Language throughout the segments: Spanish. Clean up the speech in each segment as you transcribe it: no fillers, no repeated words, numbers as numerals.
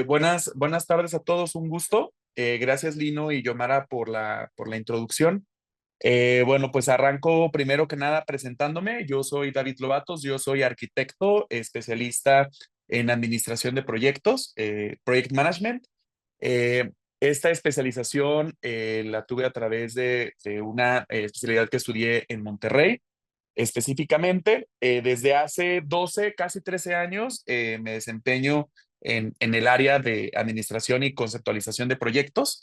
Buenas tardes a todos, un gusto. Gracias Lino y Yomara por la introducción. Bueno, pues arranco primero que nada presentándome. Yo soy David Lobatos, yo soy arquitecto, especialista en administración de proyectos, Project Management. Eh, Esta especialización la tuve a través de una especialidad que estudié en Monterrey. Específicamente, desde hace 12 casi 13 años, me desempeño en el área de administración y conceptualización de proyectos.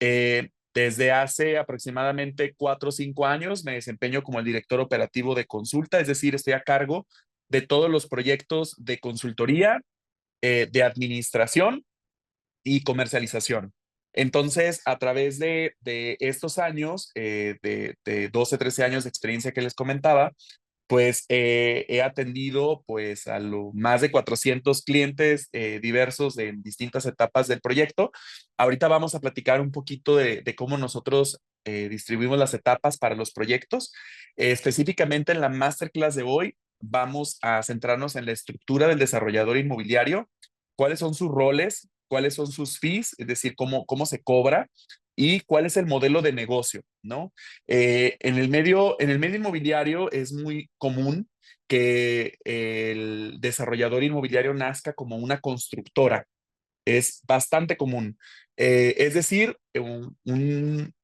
Desde hace aproximadamente 4 o 5 años me desempeño como el director operativo de consulta, es decir, estoy a cargo de todos los proyectos de consultoría, de administración y comercialización. Entonces, a través de estos años, de 12, 13 años de experiencia que les comentaba, pues he atendido pues a lo más de 400 clientes diversos en distintas etapas del proyecto. Ahorita vamos a platicar un poquito de cómo nosotros distribuimos las etapas para los proyectos. Específicamente en la masterclass de hoy vamos a centrarnos en la estructura del desarrollador inmobiliario, cuáles son sus roles, cuáles son sus fees, es decir, cómo se cobra y cuál es el modelo de negocio, ¿no? En el medio inmobiliario es muy común que el desarrollador inmobiliario nazca como una constructora. Es bastante común. Es decir, un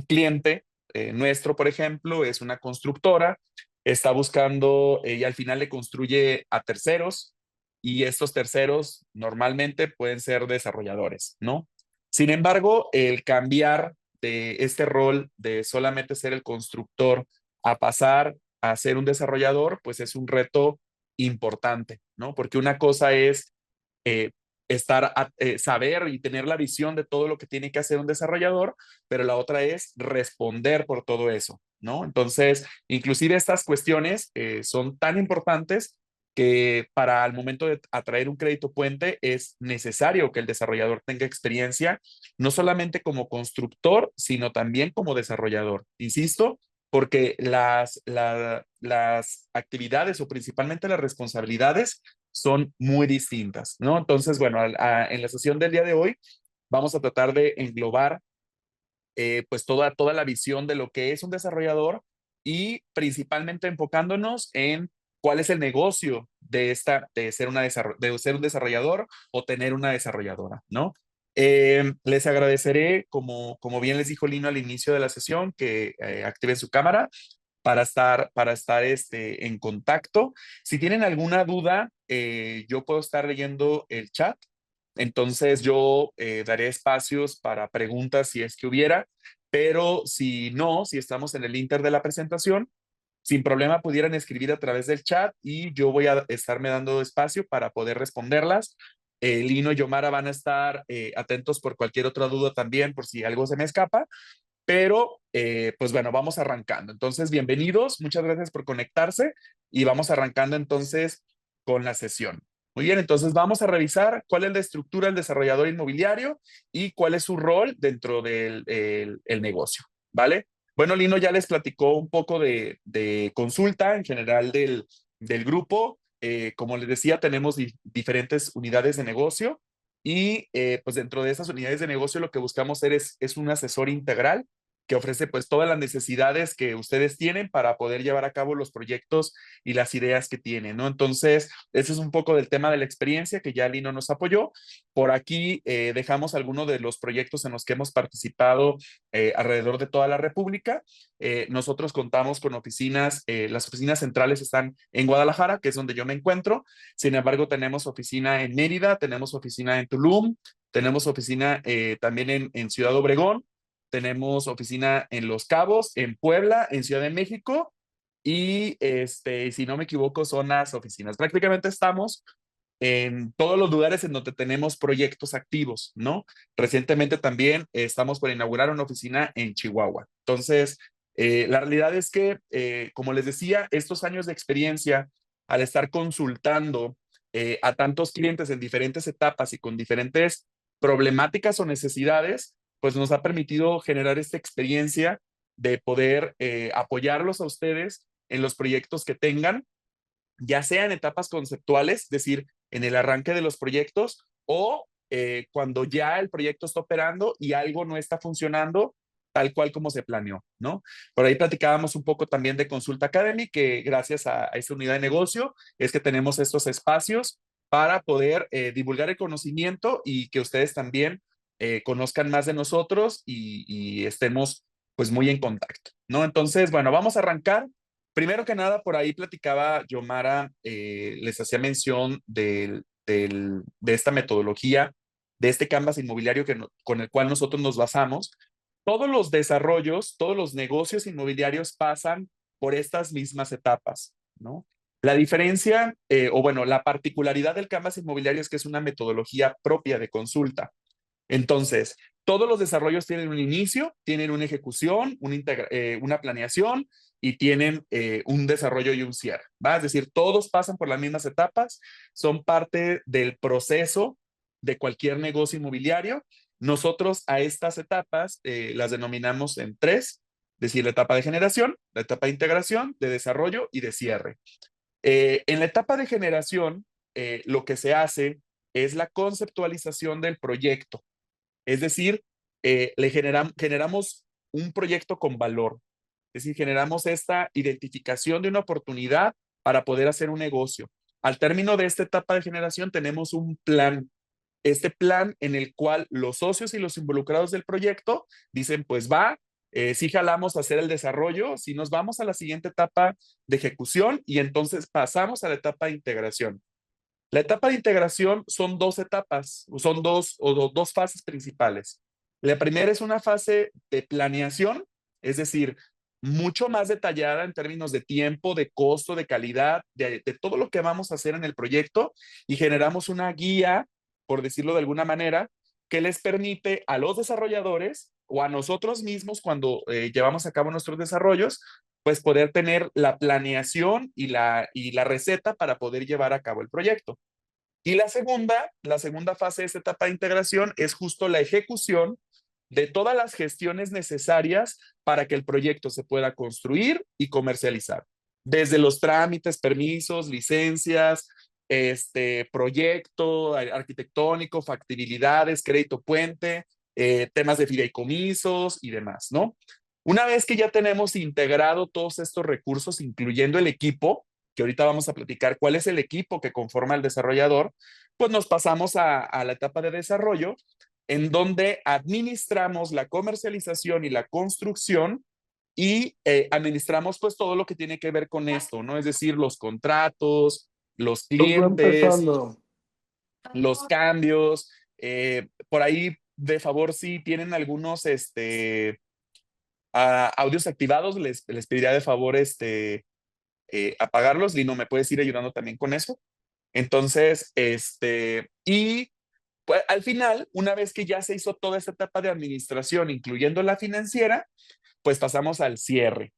cliente nuestro, por ejemplo, es una constructora, está buscando y al final le construye a terceros y estos terceros normalmente pueden ser desarrolladores, ¿no? Sin embargo, el cambiar de este rol de solamente ser el constructor a pasar a ser un desarrollador, pues es un reto importante, ¿no? Porque una cosa es eh, saber y tener la visión de todo lo que tiene que hacer un desarrollador, pero la otra es responder por todo eso, ¿no? Entonces, inclusive estas cuestiones son tan importantes que para el momento de atraer un crédito puente es necesario que el desarrollador tenga experiencia, no solamente como constructor, sino también como desarrollador. Insisto, porque las actividades o principalmente las responsabilidades son muy distintas, ¿no? Entonces, bueno, en la sesión del día de hoy vamos a tratar de englobar pues toda la visión de lo que es un desarrollador y principalmente enfocándonos en cuál es el negocio de ser, de ser un desarrollador o tener una desarrolladora, ¿no? Les agradeceré, como bien les dijo Lino al inicio de la sesión, que activen su cámara para estar en contacto. Si tienen alguna duda, yo puedo estar leyendo el chat. Entonces yo daré espacios para preguntas si es que hubiera, pero si no, si estamos en el inter de la presentación, sin problema pudieran escribir a través del chat y yo voy a estarme dando espacio para poder responderlas. Lino y Yomara van a estar atentos por cualquier otra duda también, por si algo se me escapa. Pero, pues bueno, vamos arrancando. Entonces, bienvenidos, muchas gracias por conectarse y vamos arrancando entonces con la sesión. Muy bien, entonces vamos a revisar cuál es la estructura del desarrollador inmobiliario y cuál es su rol dentro del el negocio, ¿vale? Bueno, Lino ya les platicó un poco de consulta en general del grupo. Como les decía, tenemos diferentes unidades de negocio y pues dentro de esas unidades de negocio lo que buscamos ser es un asesor integral que ofrece pues todas las necesidades que ustedes tienen para poder llevar a cabo los proyectos y las ideas que tienen, ¿no? Entonces, ese es un poco del tema de la experiencia que ya Lino nos apoyó. Por aquí dejamos algunos de los proyectos en los que hemos participado alrededor de toda la República. Nosotros contamos con oficinas, las oficinas centrales están en Guadalajara, que es donde yo me encuentro. Sin embargo, tenemos oficina en Mérida, tenemos oficina en Tulum, tenemos oficina también en Ciudad Obregón, tenemos oficina en Los Cabos, en Puebla, en Ciudad de México y si no me equivoco son las oficinas. Prácticamente estamos en todos los lugares en donde tenemos proyectos activos, ¿no? Recientemente también estamos por inaugurar una oficina en Chihuahua. Entonces, la realidad es que, como les decía, estos años de experiencia, al estar consultando a tantos clientes en diferentes etapas y con diferentes problemáticas o necesidades, pues nos ha permitido generar esta experiencia de poder apoyarlos a ustedes en los proyectos que tengan ya sea en etapas conceptuales, es decir, en el arranque de los proyectos o cuando ya el proyecto está operando y algo no está funcionando tal cual como se planeó, ¿no? Por ahí platicábamos un poco también de Consulta Academy, que gracias a esa unidad de negocio es que tenemos estos espacios para poder divulgar el conocimiento y que ustedes también conozcan más de nosotros y estemos pues muy en contacto, ¿no? Entonces, bueno, vamos a arrancar. Primero que nada, por ahí platicaba Yomara, les hacía mención de esta metodología, de este Canvas inmobiliario con el cual nosotros nos basamos. Todos los desarrollos, todos los negocios inmobiliarios pasan por estas mismas etapas, ¿no? La diferencia, o bueno, la particularidad del Canvas inmobiliario es que es una metodología propia de consulta. Entonces, todos los desarrollos tienen un inicio, tienen una ejecución, una planeación y tienen un desarrollo y un cierre, ¿va? Es decir, todos pasan por las mismas etapas, son parte del proceso de cualquier negocio inmobiliario. Nosotros a estas etapas las denominamos en tres, es decir, la etapa de generación, la etapa de integración, de desarrollo y de cierre. En la etapa de generación, lo que se hace es la conceptualización del proyecto. Es decir, generamos un proyecto con valor. Es decir, generamos esta identificación de una oportunidad para poder hacer un negocio. Al término de esta etapa de generación tenemos un plan. Este plan en el cual los socios y los involucrados del proyecto dicen, pues va, si jalamos a hacer el desarrollo, si nos vamos a la siguiente etapa de ejecución y entonces pasamos a la etapa de integración. La etapa de integración son dos etapas, son dos fases principales. La primera es una fase de planeación, es decir, mucho más detallada en términos de tiempo, de costo, de calidad, de todo lo que vamos a hacer en el proyecto y generamos una guía, por decirlo de alguna manera, que les permite a los desarrolladores o a nosotros mismos cuando llevamos a cabo nuestros desarrollos, pues poder tener la planeación y la receta para poder llevar a cabo el proyecto. Y la segunda fase de esta etapa de integración es justo la ejecución de todas las gestiones necesarias para que el proyecto se pueda construir y comercializar. Desde los trámites, permisos, licencias, proyecto arquitectónico, factibilidades, crédito puente, temas de fideicomisos y demás, ¿no? Una vez que ya tenemos integrado todos estos recursos, incluyendo el equipo, que ahorita vamos a platicar cuál es el equipo que conforma el desarrollador, pues nos pasamos a la etapa de desarrollo, en donde administramos la comercialización y la construcción y administramos pues todo lo que tiene que ver con esto, ¿no? Es decir, los contratos, los Va clientes, empezando. los cambios, por ahí de favor si tienen algunos audios activados, les pediría de favor apagarlos. Lino, ¿me puedes ir ayudando también con eso? Entonces, y pues, al final, una vez que ya se hizo toda esta etapa de administración, incluyendo la financiera, pues pasamos al cierre.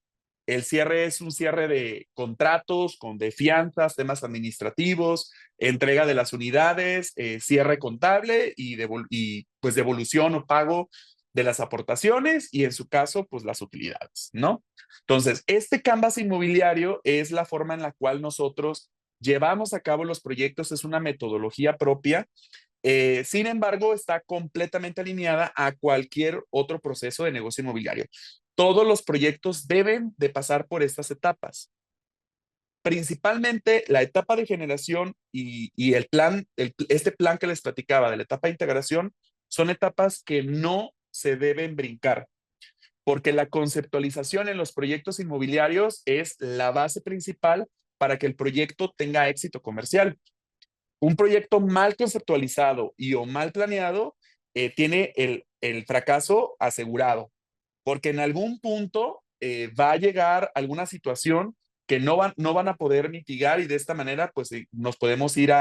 El cierre es un cierre de contratos, de fianzas, temas administrativos, entrega de las unidades, cierre contable y pues devolución o pago de las aportaciones y en su caso, pues las utilidades, ¿no? Entonces, este Canvas inmobiliario es la forma en la cual nosotros llevamos a cabo los proyectos, es una metodología propia. Sin embargo, está completamente alineada a cualquier otro proceso de negocio inmobiliario. Todos los proyectos deben de pasar por estas etapas. Principalmente la etapa de generación y el plan, este plan que les platicaba de la etapa de integración, son etapas que no se deben brincar, porque la conceptualización en los proyectos inmobiliarios es la base principal para que el proyecto tenga éxito comercial. Un proyecto mal conceptualizado y o mal planeado tiene el fracaso asegurado, porque en algún punto va a llegar alguna situación que no van a poder mitigar y de esta manera pues nos podemos ir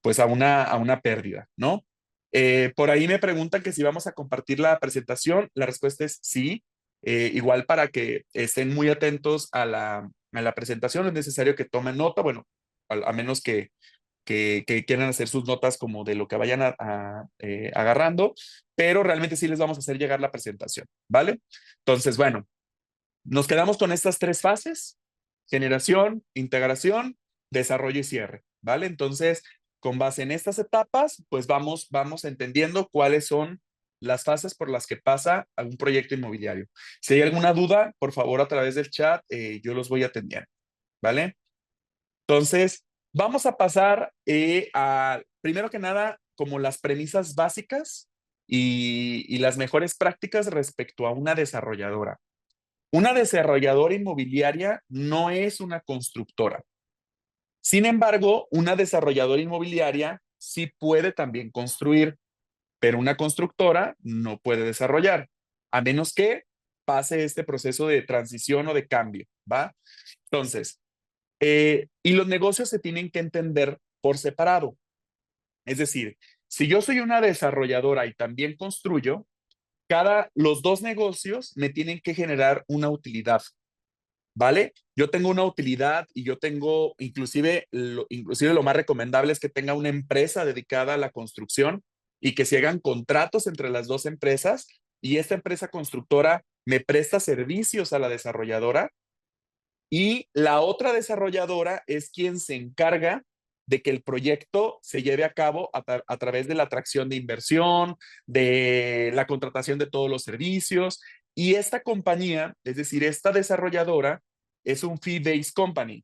pues a una pérdida, ¿no? Por ahí me preguntan que si vamos a compartir la presentación, la respuesta es sí. Igual para que estén muy atentos a la presentación, es necesario que tomen nota, bueno, a menos que quieran hacer sus notas como de lo que vayan agarrando, pero realmente sí les vamos a hacer llegar la presentación, ¿vale? Entonces, bueno, nos quedamos con estas tres fases: generación, integración, desarrollo y cierre. ¿vale? Entonces, con base en estas etapas, pues vamos entendiendo cuáles son las fases por las que pasa algún proyecto inmobiliario. Si hay alguna duda, por favor, a través del chat, yo los voy atendiendo, ¿vale? Entonces, vamos a pasar primero que nada, como las premisas básicas y las mejores prácticas respecto a una desarrolladora. Una desarrolladora inmobiliaria no es una constructora. Sin embargo, una desarrolladora inmobiliaria sí puede también construir, pero una constructora no puede desarrollar, a menos que pase este proceso de transición o de cambio, ¿va? Entonces, y los negocios se tienen que entender por separado. Es decir, si yo soy una desarrolladora y también construyo, los dos negocios me tienen que generar una utilidad, ¿vale? Yo tengo una utilidad y yo tengo, inclusive lo más recomendable es que tenga una empresa dedicada a la construcción y que se hagan contratos entre las dos empresas y esta empresa constructora me presta servicios a la desarrolladora y la otra desarrolladora es quien se encarga de que el proyecto se lleve a cabo a través de la atracción de inversión, de la contratación de todos los servicios. Y esta compañía, es decir, esta desarrolladora, es un fee-based company.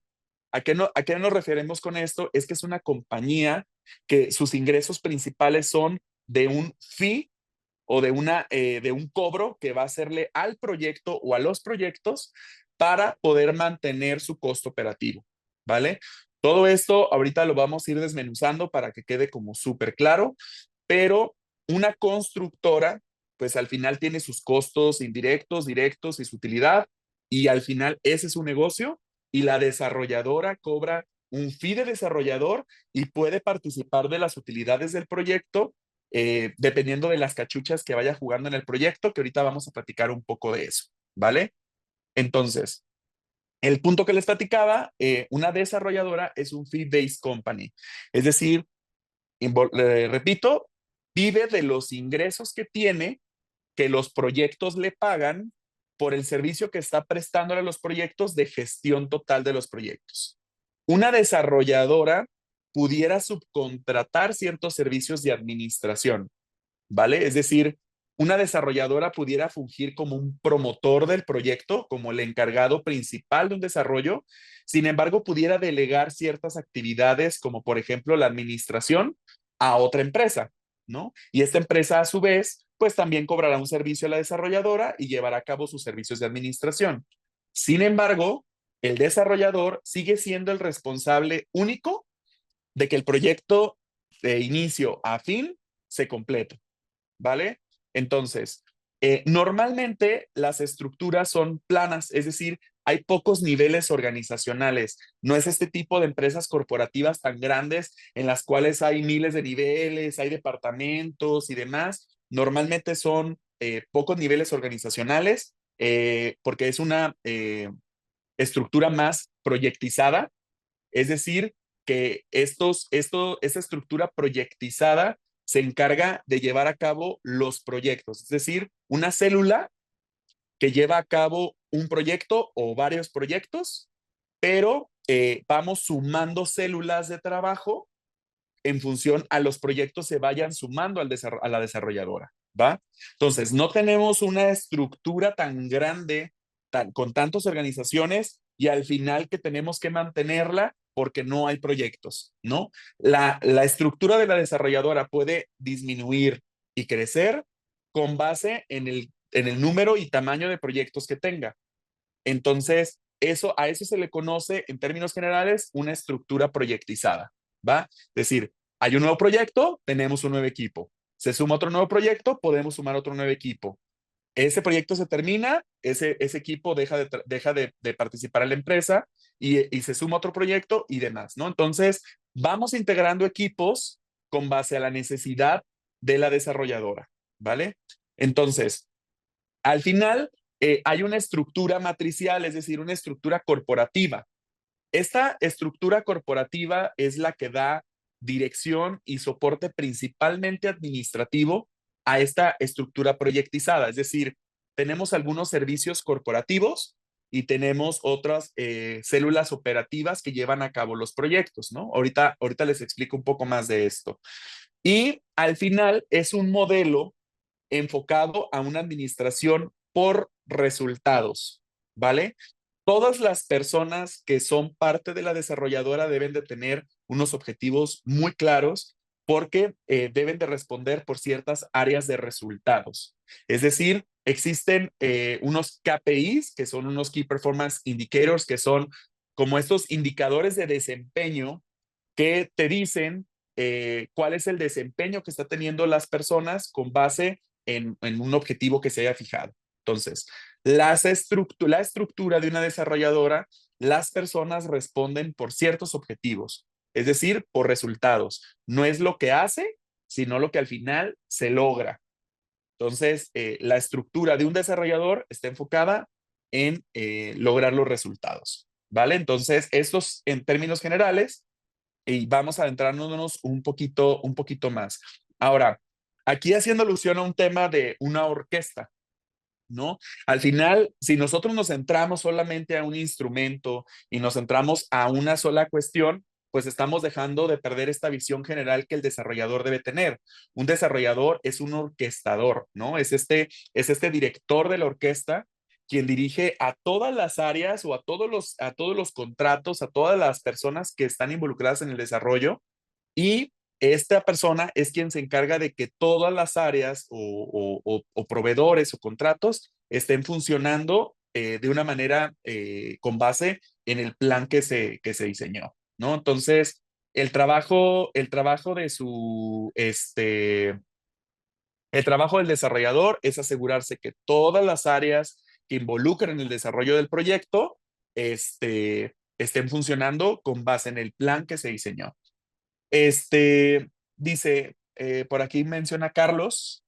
¿A qué nos referimos con esto? Es que es una compañía que sus ingresos principales son de un fee o de un cobro que va a hacerle al proyecto o a los proyectos para poder mantener su costo operativo, ¿vale? Todo esto ahorita lo vamos a ir desmenuzando para que quede como súper claro, pero una constructora, pues al final tiene sus costos indirectos, directos y su utilidad, y al final ese es su negocio, y la desarrolladora cobra un fee de desarrollador y puede participar de las utilidades del proyecto dependiendo de las cachuchas que vaya jugando en el proyecto, que ahorita vamos a platicar un poco de eso, ¿vale? Entonces, el punto que les platicaba, una desarrolladora es un fee-based company, es decir, repito, vive de los ingresos que tiene, que los proyectos le pagan por el servicio que está prestándole a los proyectos de gestión total de los proyectos. Una desarrolladora pudiera subcontratar ciertos servicios de administración, ¿vale? Es decir, una desarrolladora pudiera fungir como un promotor del proyecto, como el encargado principal de un desarrollo, sin embargo, pudiera delegar ciertas actividades, como por ejemplo la administración, a otra empresa, ¿no? Y esta empresa, a su vez, pues también cobrará un servicio a la desarrolladora y llevará a cabo sus servicios de administración. Sin embargo, el desarrollador sigue siendo el responsable único de que el proyecto de inicio a fin se complete. ¿Vale? Entonces, normalmente las estructuras son planas, es decir, hay pocos niveles organizacionales. No es este tipo de empresas corporativas tan grandes en las cuales hay miles de niveles, hay departamentos y demás. Normalmente son pocos niveles organizacionales porque es una estructura más proyectizada, es decir, que esta estructura proyectizada se encarga de llevar a cabo los proyectos, es decir, una célula que lleva a cabo un proyecto o varios proyectos, pero vamos sumando células de trabajo en función a los proyectos se vayan sumando a la desarrolladora, ¿va? Entonces, no tenemos una estructura tan grande, con tantas organizaciones y al final que tenemos que mantenerla porque no hay proyectos, ¿no? La estructura de la desarrolladora puede disminuir y crecer con base en el número y tamaño de proyectos que tenga. Entonces, a eso se le conoce en términos generales una estructura proyectizada, ¿va? Es decir, hay un nuevo proyecto, tenemos un nuevo equipo. Se suma otro nuevo proyecto, podemos sumar otro nuevo equipo. Ese proyecto se termina, ese equipo deja de participar en la empresa y se suma otro proyecto y demás, ¿no? Entonces, vamos integrando equipos con base a la necesidad de la desarrolladora, ¿vale? Entonces, al final, hay una estructura matricial, es decir, una estructura corporativa. Esta estructura corporativa es la que da dirección y soporte principalmente administrativo a esta estructura proyectizada. Es decir, tenemos algunos servicios corporativos y tenemos otras células operativas que llevan a cabo los proyectos, ¿no? Ahorita les explico un poco más de esto. Y al final es un modelo enfocado a una administración por resultados, ¿vale? Todas las personas que son parte de la desarrolladora deben de tener unos objetivos muy claros porque deben de responder por ciertas áreas de resultados. Es decir, existen unos KPIs, que son unos Key Performance Indicators, que son como estos indicadores de desempeño que te dicen cuál es el desempeño que está teniendo las personas con base en un objetivo que se haya fijado. Entonces, la estructura de una desarrolladora, las personas responden por ciertos objetivos, es decir, por resultados. No es lo que hace, sino lo que al final se logra. Entonces, la estructura de un desarrollador está enfocada en lograr los resultados, ¿vale? Entonces, estos en términos generales, y vamos a adentrarnos un poquito más. Ahora, aquí haciendo alusión a un tema de una orquesta, ¿no? Al final, si nosotros nos centramos solamente a un instrumento y nos centramos a una sola cuestión, pues estamos dejando de perder esta visión general que el desarrollador debe tener. Un desarrollador es un orquestador, ¿no? Es este director de la orquesta quien dirige a todas las áreas o a todos los contratos, a todas las personas que están involucradas en el desarrollo y esta persona es quien se encarga de que todas las áreas o proveedores o contratos estén funcionando de una manera con base en el plan que se diseñó, ¿no? Entonces, el trabajo de el trabajo del desarrollador es asegurarse que todas las áreas que involucran el desarrollo del proyecto estén funcionando con base en el plan que se diseñó. Este, dice, por aquí menciona Carlos,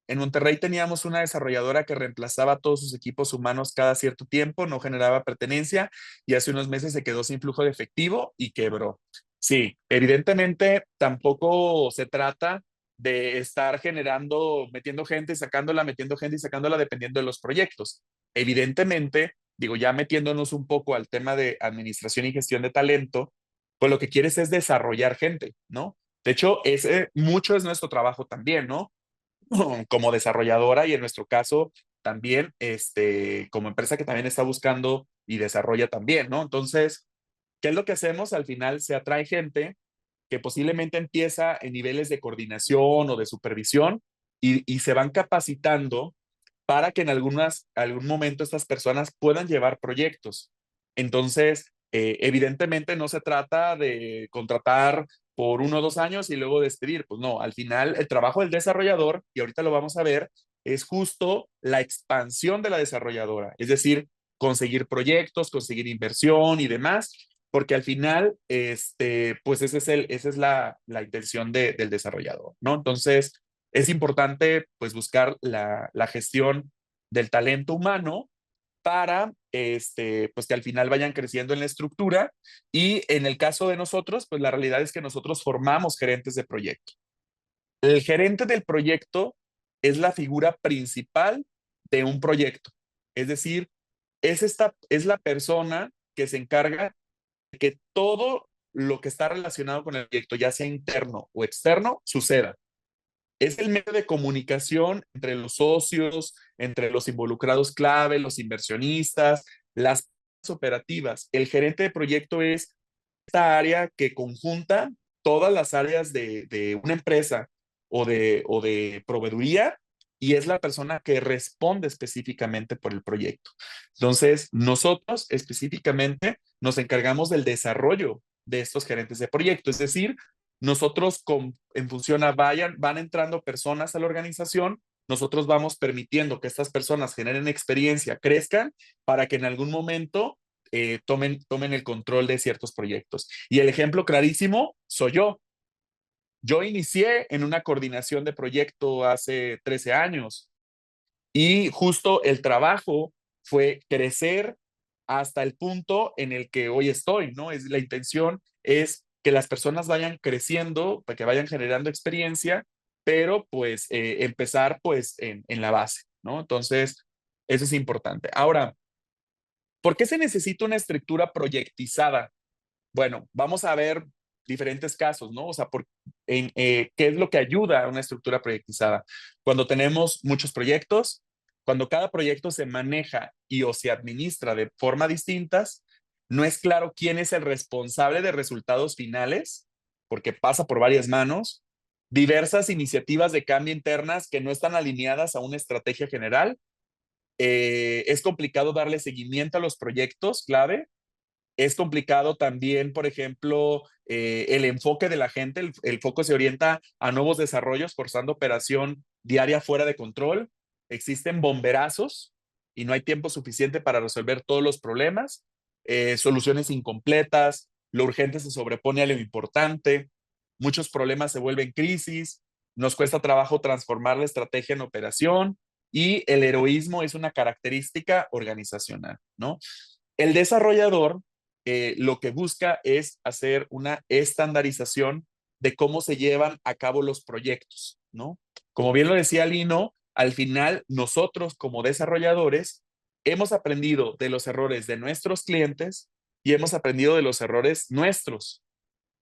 en Monterrey teníamos una desarrolladora que reemplazaba todos sus equipos humanos cada cierto tiempo, no generaba pertenencia y hace unos meses se quedó sin flujo de efectivo y quebró. Sí, evidentemente tampoco se trata de estar generando, metiendo gente y sacándola, metiendo gente y sacándola dependiendo de los proyectos. Evidentemente, digo, ya metiéndonos un poco al tema de administración y gestión de talento, pues lo que quieres es desarrollar gente, ¿no? De hecho, ese mucho es nuestro trabajo también, ¿no? Como desarrolladora y en nuestro caso también como empresa que también está buscando y desarrolla también, ¿no? Entonces, ¿qué es lo que hacemos? Al final se atrae gente que posiblemente empieza en niveles de coordinación o de supervisión y se van capacitando para que en algún momento estas personas puedan llevar proyectos. Entonces, evidentemente no se trata de contratar por 1 o 2 años y luego despedir. Pues no, al final el trabajo del desarrollador, y ahorita lo vamos a ver, es justo la expansión de la desarrolladora, es decir, conseguir proyectos, conseguir inversión y demás, porque al final, pues esa es la intención del desarrollador, ¿no? Entonces, es importante pues buscar la gestión del talento humano para pues que al final vayan creciendo en la estructura y en el caso de nosotros, pues la realidad es que nosotros formamos gerentes de proyecto. El gerente del proyecto es la figura principal de un proyecto, es decir, es la persona que se encarga de que todo lo que está relacionado con el proyecto, ya sea interno o externo, suceda. Es el medio de comunicación entre los socios, entre los involucrados clave, los inversionistas, las operativas. El gerente de proyecto es esta área que conjunta todas las áreas de una empresa o de proveeduría y es la persona que responde específicamente por el proyecto. Entonces, nosotros específicamente nos encargamos del desarrollo de estos gerentes de proyecto, es decir, nosotros en función a van entrando personas a la organización, nosotros vamos permitiendo que estas personas generen experiencia, crezcan, para que en algún momento tomen el control de ciertos proyectos. Y el ejemplo clarísimo soy yo. Yo inicié en una coordinación de proyecto hace 13 años y justo el trabajo fue crecer hasta el punto en el que hoy estoy, ¿no? La intención es que las personas vayan creciendo, para que vayan generando experiencia, pero pues empezar pues en la base, ¿no? Entonces, eso es importante. Ahora, ¿Por qué se necesita una estructura proyectizada? Bueno, vamos a ver diferentes casos, ¿no? O sea, ¿qué es lo que ayuda a una estructura proyectizada? Cuando tenemos muchos proyectos, cuando cada proyecto se maneja y o se administra de forma distintas, no es claro quién es el responsable de resultados finales, porque pasa por varias manos, diversas iniciativas de cambio internas que no están alineadas a una estrategia general. Es complicado darle seguimiento a los proyectos clave. Es complicado también, por ejemplo, el enfoque de la gente, el foco se orienta a nuevos desarrollos, forzando operación diaria fuera de control. Existen bomberazos y no hay tiempo suficiente para resolver todos los problemas. Soluciones incompletas, lo urgente se sobrepone a lo importante, muchos problemas se vuelven crisis, nos cuesta trabajo transformar la estrategia en operación y el heroísmo es una característica organizacional, ¿no? El desarrollador lo que busca es hacer una estandarización de cómo se llevan a cabo los proyectos, ¿no? Como bien lo decía Lino, al final nosotros como desarrolladores hemos aprendido de los errores de nuestros clientes y hemos aprendido de los errores nuestros.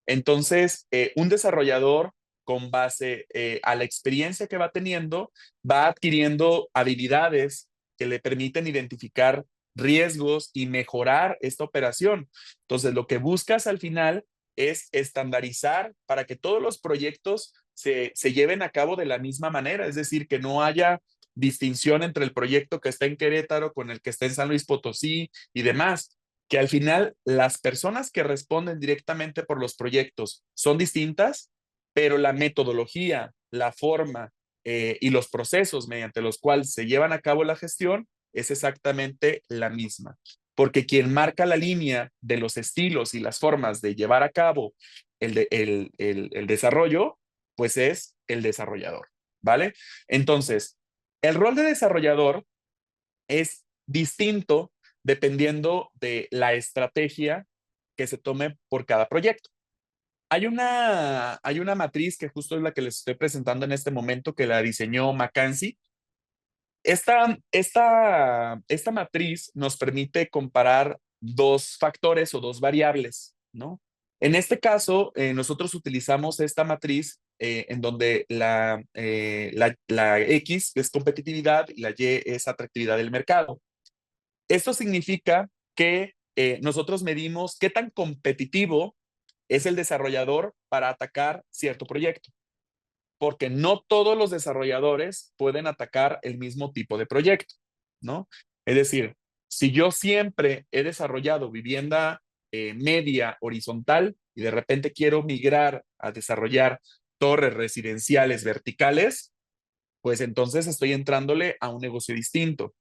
Entonces, un desarrollador con base a la experiencia que va teniendo, va adquiriendo habilidades que le permiten identificar riesgos y mejorar esta operación. Entonces, lo que buscas al final es estandarizar para que todos los proyectos se lleven a cabo de la misma manera, es decir, que no haya distinción entre el proyecto que está en Querétaro con el que está en San Luis Potosí y demás, que al final las personas que responden directamente por los proyectos son distintas, pero la metodología, la forma y los procesos mediante los cuales se llevan a cabo la gestión es exactamente la misma. Porque quien marca la línea de los estilos y las formas de llevar a cabo el desarrollo, pues es el desarrollador, ¿vale? Entonces, el rol de desarrollador es distinto dependiendo de la estrategia que se tome por cada proyecto. Hay una matriz que justo es la que les estoy presentando en este momento, que la diseñó McKinsey. Esta matriz nos permite comparar dos factores o dos variables, ¿no? En este caso, nosotros utilizamos esta matriz en donde la X es competitividad y la Y es atractividad del mercado. Esto significa que nosotros medimos qué tan competitivo es el desarrollador para atacar cierto proyecto, porque no todos los desarrolladores pueden atacar el mismo tipo de proyecto, ¿no? Es decir, si yo siempre he desarrollado vivienda media horizontal y de repente quiero migrar a desarrollar torres residenciales verticales, pues entonces estoy entrándole a un negocio distinto.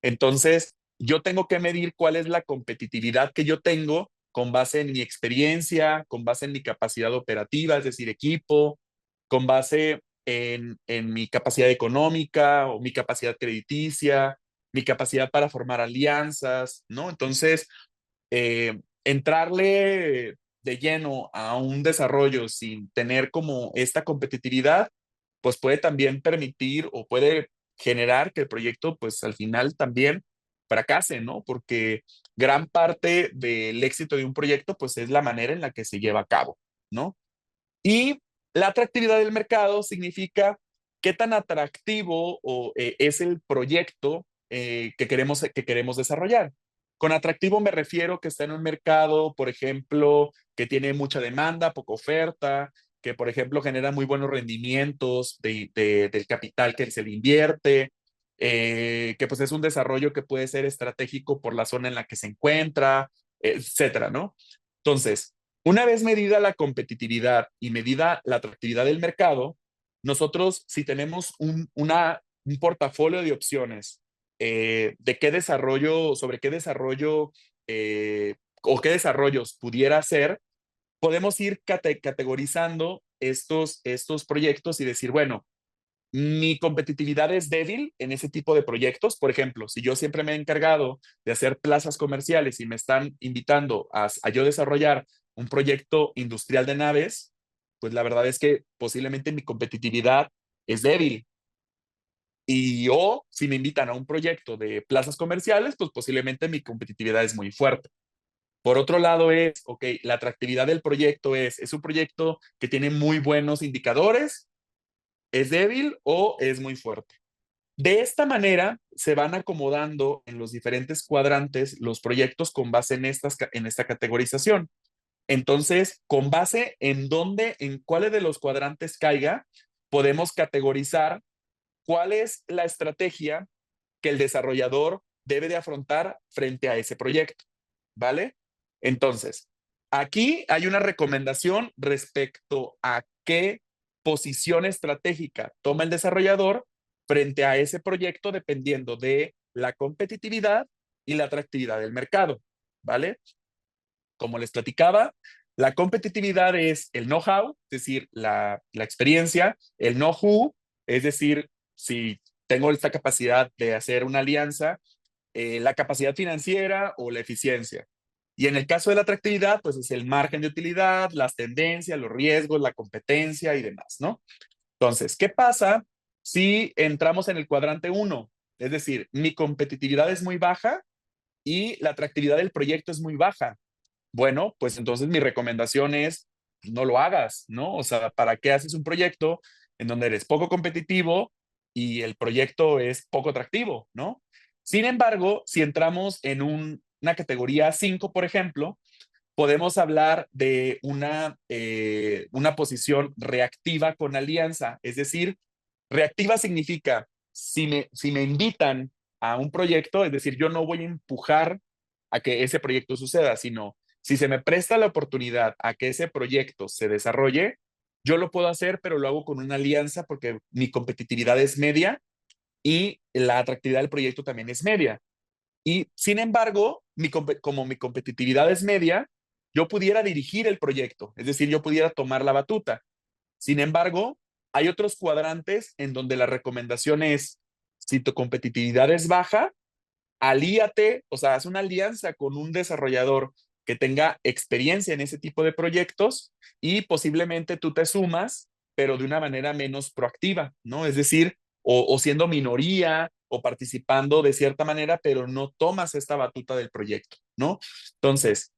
Entonces, yo tengo que medir cuál es la competitividad que yo tengo con base en mi experiencia, con base en mi capacidad operativa, es decir, equipo, con base en mi capacidad económica o mi capacidad crediticia, mi capacidad para formar alianzas, ¿no? Entonces, entrarle de lleno a un desarrollo sin tener como esta competitividad, pues puede también permitir o puede generar que el proyecto, pues al final también fracase, ¿no? Porque gran parte del éxito de un proyecto, pues es la manera en la que se lleva a cabo, ¿no? Y la atractividad del mercado significa qué tan atractivo es el proyecto que queremos desarrollar. Con atractivo me refiero que está en un mercado, por ejemplo, que tiene mucha demanda, poca oferta, que por ejemplo genera muy buenos rendimientos del capital que se le invierte, que pues es un desarrollo que puede ser estratégico por la zona en la que se encuentra, etcétera, ¿no? Entonces, una vez medida la competitividad y medida la atractividad del mercado, nosotros si tenemos un portafolio de opciones de qué desarrollo, sobre qué desarrollo o qué desarrollos pudiera hacer, podemos ir categorizando estos proyectos y decir, bueno, mi competitividad es débil en ese tipo de proyectos. Por ejemplo, si yo siempre me he encargado de hacer plazas comerciales y me están invitando a yo desarrollar un proyecto industrial de naves, pues la verdad es que posiblemente mi competitividad es débil. Y o si me invitan a un proyecto de plazas comerciales, pues posiblemente mi competitividad es muy fuerte. Por otro lado es, ok, la atractividad del proyecto es un proyecto que tiene muy buenos indicadores, es débil o es muy fuerte. De esta manera se van acomodando en los diferentes cuadrantes los proyectos con base en esta categorización. Entonces, con base en dónde, en cuáles de los cuadrantes caiga, podemos categorizar cuál es la estrategia que el desarrollador debe de afrontar frente a ese proyecto, ¿vale? Entonces, aquí hay una recomendación respecto a qué posición estratégica toma el desarrollador frente a ese proyecto dependiendo de la competitividad y la atractividad del mercado, ¿vale? Como les platicaba, la competitividad es el know-how, es decir, la experiencia, el know-who, es decir, si tengo esta capacidad de hacer una alianza, la capacidad financiera o la eficiencia. Y en el caso de la atractividad, pues es el margen de utilidad, las tendencias, los riesgos, la competencia y demás, ¿no? Entonces, ¿qué pasa si entramos en el cuadrante uno? Es decir, mi competitividad es muy baja y la atractividad del proyecto es muy baja. Bueno, pues entonces mi recomendación es no lo hagas, ¿no? O sea, ¿para qué haces un proyecto en donde eres poco competitivo y el proyecto es poco atractivo, ¿no? Sin embargo, si entramos en una categoría 5, por ejemplo, podemos hablar de una posición reactiva con alianza. Es decir, reactiva significa, si me invitan a un proyecto, es decir, yo no voy a empujar a que ese proyecto suceda, sino si se me presta la oportunidad a que ese proyecto se desarrolle, yo lo puedo hacer, pero lo hago con una alianza porque mi competitividad es media y la atractividad del proyecto también es media. Y sin embargo, como mi competitividad es media, yo pudiera dirigir el proyecto, es decir, yo pudiera tomar la batuta. Sin embargo, hay otros cuadrantes en donde la recomendación es, si tu competitividad es baja, alíate, o sea, haz una alianza con un desarrollador que tenga experiencia en ese tipo de proyectos y posiblemente tú te sumas, pero de una manera menos proactiva, ¿no? Es decir, o siendo minoría o participando de cierta manera, pero no tomas esta batuta del proyecto, ¿no? Entonces,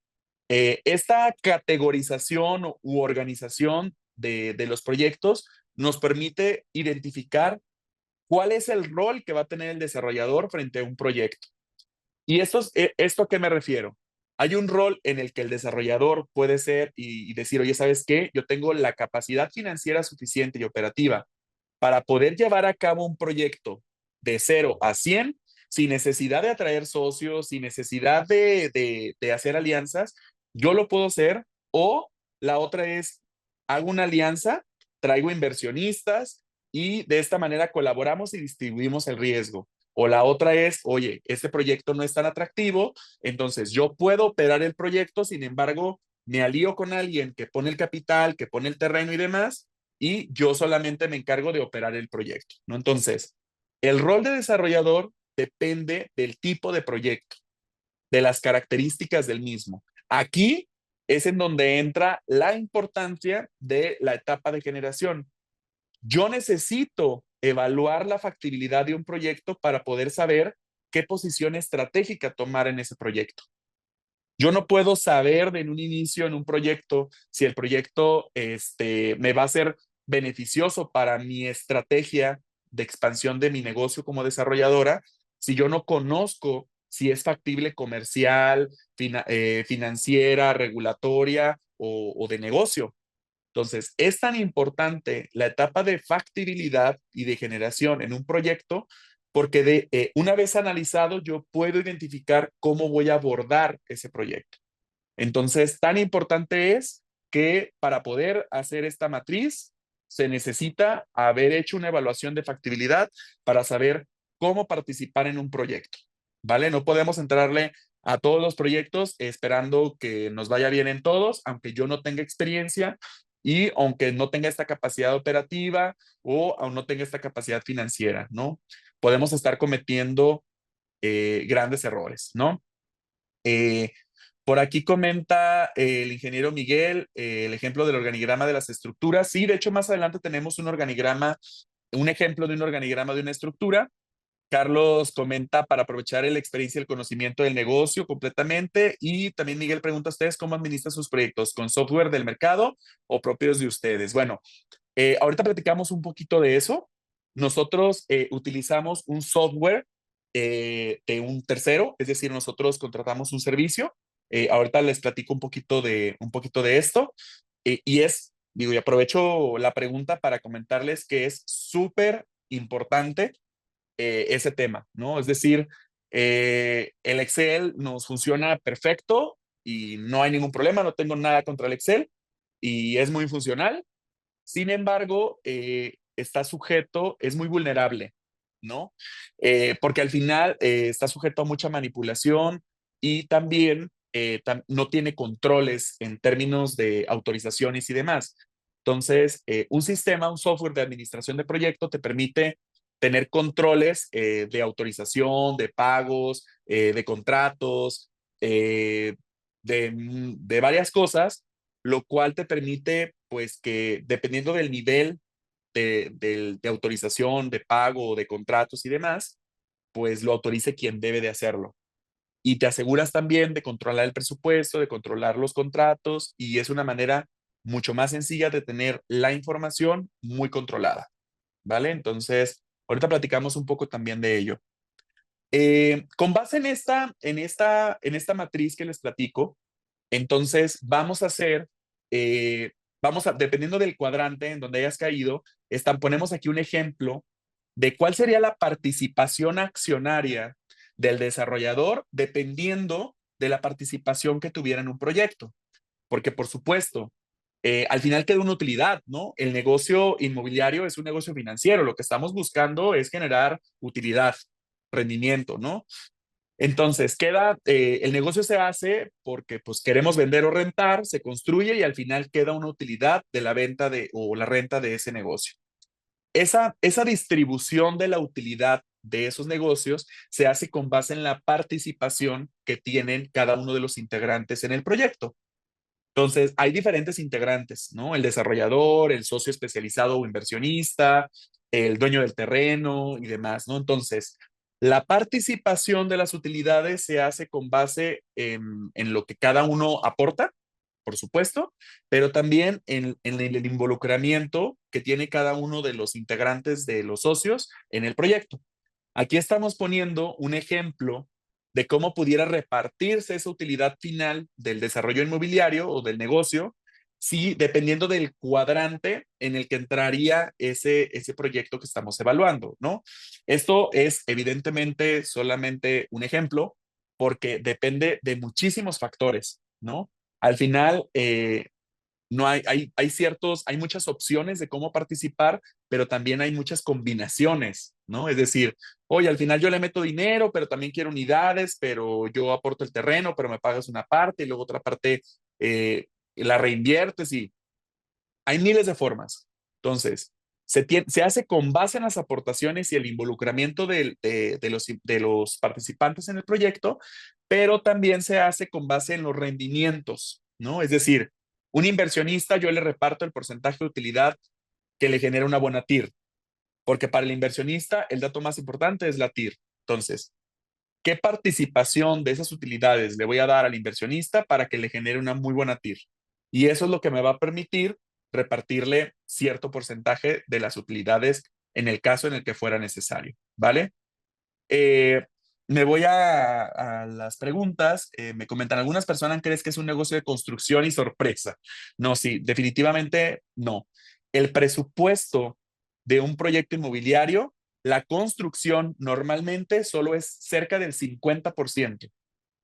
esta categorización u organización de los proyectos nos permite identificar cuál es el rol que va a tener el desarrollador frente a un proyecto. ¿Y esto a qué me refiero? Hay un rol en el que el desarrollador puede ser y decir, oye, ¿sabes qué? Yo tengo la capacidad financiera suficiente y operativa para poder llevar a cabo un proyecto de 0 a 100 sin necesidad de atraer socios, sin necesidad de hacer alianzas, yo lo puedo hacer. O la otra es, hago una alianza, traigo inversionistas y de esta manera colaboramos y distribuimos el riesgo. O la otra es, oye, este proyecto no es tan atractivo, entonces yo puedo operar el proyecto, sin embargo, me alío con alguien que pone el capital, que pone el terreno y demás, y yo solamente me encargo de operar el proyecto, ¿no? Entonces, el rol de desarrollador depende del tipo de proyecto, de las características del mismo. Aquí es en donde entra la importancia de la etapa de generación. Yo necesito evaluar la factibilidad de un proyecto para poder saber qué posición estratégica tomar en ese proyecto. Yo no puedo saber en un inicio en un proyecto si el proyecto me va a ser beneficioso para mi estrategia de expansión de mi negocio como desarrolladora si yo no conozco si es factible comercial, financiera, regulatoria o de negocio. Entonces, es tan importante la etapa de factibilidad y de generación en un proyecto porque una vez analizado yo puedo identificar cómo voy a abordar ese proyecto. Entonces, tan importante es que para poder hacer esta matriz se necesita haber hecho una evaluación de factibilidad para saber cómo participar en un proyecto, ¿vale? No podemos entrarle a todos los proyectos esperando que nos vaya bien en todos, aunque yo no tenga experiencia y aunque no tenga esta capacidad operativa o aún no tenga esta capacidad financiera, ¿no? Podemos estar cometiendo grandes errores, ¿no? Eh, por aquí comenta el ingeniero Miguel el ejemplo del organigrama de las estructuras. Sí, de hecho, más adelante tenemos un organigrama un ejemplo de un organigrama de una estructura. Carlos comenta para aprovechar la experiencia y el conocimiento del negocio completamente. Y también Miguel pregunta a ustedes cómo administran sus proyectos, con software del mercado o propios de ustedes. Bueno, ahorita platicamos un poquito de eso. Nosotros utilizamos un software de un tercero, es decir, nosotros contratamos un servicio. Ahorita les platico un poquito de esto. Y digo, y aprovecho la pregunta para comentarles que es súper importante ese tema, ¿no? Es decir, el Excel nos funciona perfecto y no hay ningún problema, no tengo nada contra el Excel y es muy funcional. Sin embargo, está sujeto, es muy vulnerable, ¿no? Porque al final está sujeto a mucha manipulación y también no tiene controles en términos de autorizaciones y demás. Entonces, un sistema, un software de administración de proyecto te permite tener controles de autorización, de pagos, de contratos, de varias cosas, lo cual te permite, pues, que dependiendo del nivel de autorización, de pago, de contratos y demás, pues lo autorice quien debe de hacerlo. Y te aseguras también de controlar el presupuesto, de controlar los contratos, y es una manera mucho más sencilla de tener la información muy controlada, ¿vale? Entonces, ahorita platicamos un poco también de ello. Con base en esta matriz que les platico, entonces vamos a hacer, dependiendo del cuadrante en donde hayas caído, ponemos aquí un ejemplo de cuál sería la participación accionaria del desarrollador dependiendo de la participación que tuviera en un proyecto. Porque, por supuesto, al final queda una utilidad, ¿no? El negocio inmobiliario es un negocio financiero. Lo que estamos buscando es generar utilidad, rendimiento, ¿no? Entonces, el negocio se hace porque pues queremos vender o rentar, se construye y al final queda una utilidad de la venta o la renta de ese negocio. Esa distribución de la utilidad de esos negocios se hace con base en la participación que tienen cada uno de los integrantes en el proyecto. Entonces, hay diferentes integrantes, ¿no? El desarrollador, el socio especializado o inversionista, el dueño del terreno y demás, ¿no? Entonces, la participación de las utilidades se hace con base en lo que cada uno aporta, por supuesto, pero también en el involucramiento que tiene cada uno de los integrantes de los socios en el proyecto. Aquí estamos poniendo un ejemplo de cómo pudiera repartirse esa utilidad final del desarrollo inmobiliario o del negocio, sí, dependiendo del cuadrante en el que entraría ese proyecto que estamos evaluando, ¿no? Esto es evidentemente solamente un ejemplo porque depende de muchísimos factores, ¿no? Al final, no hay muchas opciones de cómo participar, pero también hay muchas combinaciones, ¿no? Es decir, oye, al final yo le meto dinero, pero también quiero unidades, pero yo aporto el terreno, pero me pagas una parte y luego otra parte la reinviertes y hay miles de formas. Entonces, se hace con base en las aportaciones y el involucramiento de los participantes en el proyecto, pero también se hace con base en los rendimientos, ¿no? Es decir, un inversionista yo le reparto el porcentaje de utilidad que le genera una buena TIR, porque para el inversionista el dato más importante es la TIR. Entonces, ¿qué participación de esas utilidades le voy a dar al inversionista para que le genere una muy buena TIR? Y eso es lo que me va a permitir repartirle cierto porcentaje de las utilidades en el caso en el que fuera necesario, ¿vale? Eh, Me voy a las preguntas. Me comentan, algunas personas creen que es un negocio de construcción y sorpresa. No, sí, definitivamente no. El presupuesto de un proyecto inmobiliario, la construcción normalmente solo es cerca del 50%.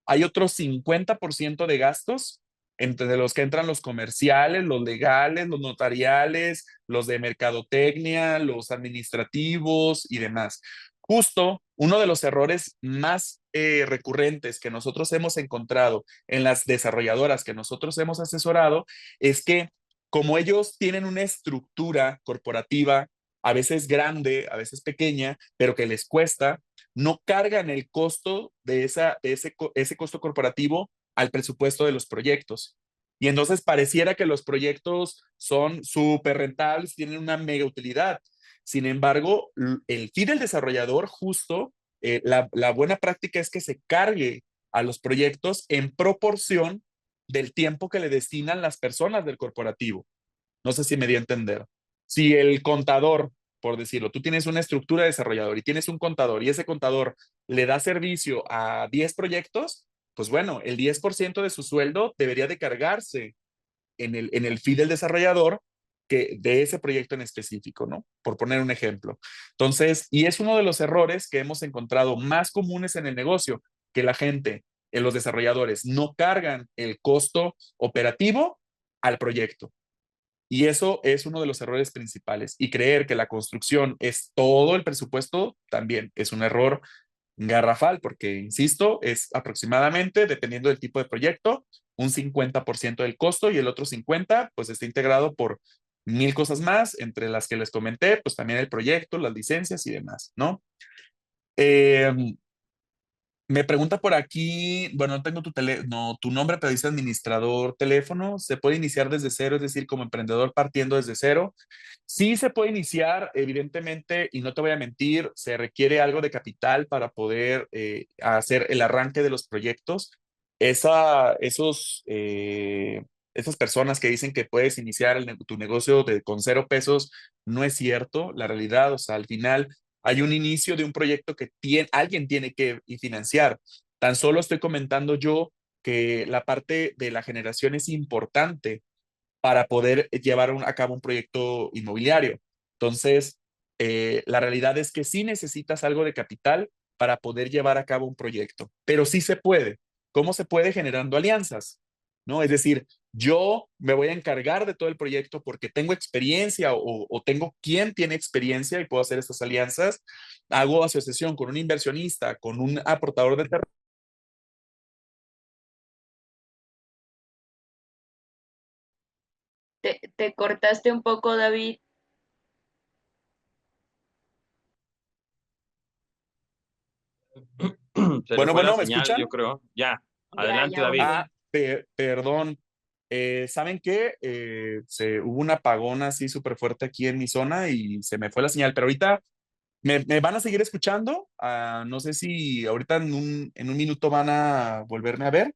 Hay otro 50% de gastos, entre los que entran los comerciales, los legales, los notariales, los de mercadotecnia, los administrativos y demás. Justo uno de los errores más recurrentes que nosotros hemos encontrado en las desarrolladoras que nosotros hemos asesorado es que como ellos tienen una estructura corporativa, a veces grande, a veces pequeña, pero que les cuesta, no cargan el costo de ese costo corporativo al presupuesto de los proyectos. Y entonces pareciera que los proyectos son súper rentables, tienen una mega utilidad. Sin embargo, el fin del desarrollador justo, la buena práctica es que se cargue a los proyectos en proporción del tiempo que le destinan las personas del corporativo. No sé si me di a entender. Si el contador, por decirlo, tú tienes una estructura de desarrollador y tienes un contador y ese contador le da servicio a 10 proyectos, pues bueno, el 10% de su sueldo debería de cargarse en el fee del desarrollador que de ese proyecto en específico, ¿no? Por poner un ejemplo. Entonces, y es uno de los errores que hemos encontrado más comunes en el negocio, que la gente, los desarrolladores, no cargan el costo operativo al proyecto. Y eso es uno de los errores principales. Y creer que la construcción es todo el presupuesto también es un error garrafal, porque, insisto, es aproximadamente, dependiendo del tipo de proyecto, un 50% del costo y el otro 50% pues está integrado por mil cosas más, entre las que les comenté, pues también el proyecto, las licencias y demás, ¿no? Eh, Me pregunta por aquí, bueno, no tengo no, tu nombre, pero dice administrador teléfono. ¿Se puede iniciar desde cero, es decir, como emprendedor partiendo desde cero? Sí se puede iniciar, evidentemente, y no te voy a mentir, se requiere algo de capital para poder hacer el arranque de los proyectos. Esas personas que dicen que puedes iniciar tu negocio con 0 pesos, no es cierto. La realidad, o sea, al final hay un inicio de un proyecto que alguien tiene que financiar. Tan solo estoy comentando yo que la parte de la generación es importante para poder llevar a cabo un proyecto inmobiliario. Entonces, la realidad es que sí necesitas algo de capital para poder llevar a cabo un proyecto, pero sí se puede. ¿Cómo se puede? Generando alianzas, ¿no? Es decir, yo me voy a encargar de todo el proyecto porque tengo experiencia o tengo quien tiene experiencia y puedo hacer estas alianzas. Hago asociación con un inversionista, con un aportador de terreno. Te cortaste un poco, David. Se le Bueno, fue la bueno, ¿me señal, yo escuchan? creo. Ya, Ya, adelante, ya David. volvió. Ah, perdón. ¿Saben qué? Hubo un apagón así súper fuerte aquí en mi zona y se me fue la señal, pero ahorita me van a seguir escuchando. No sé si ahorita en un minuto van a volverme a ver.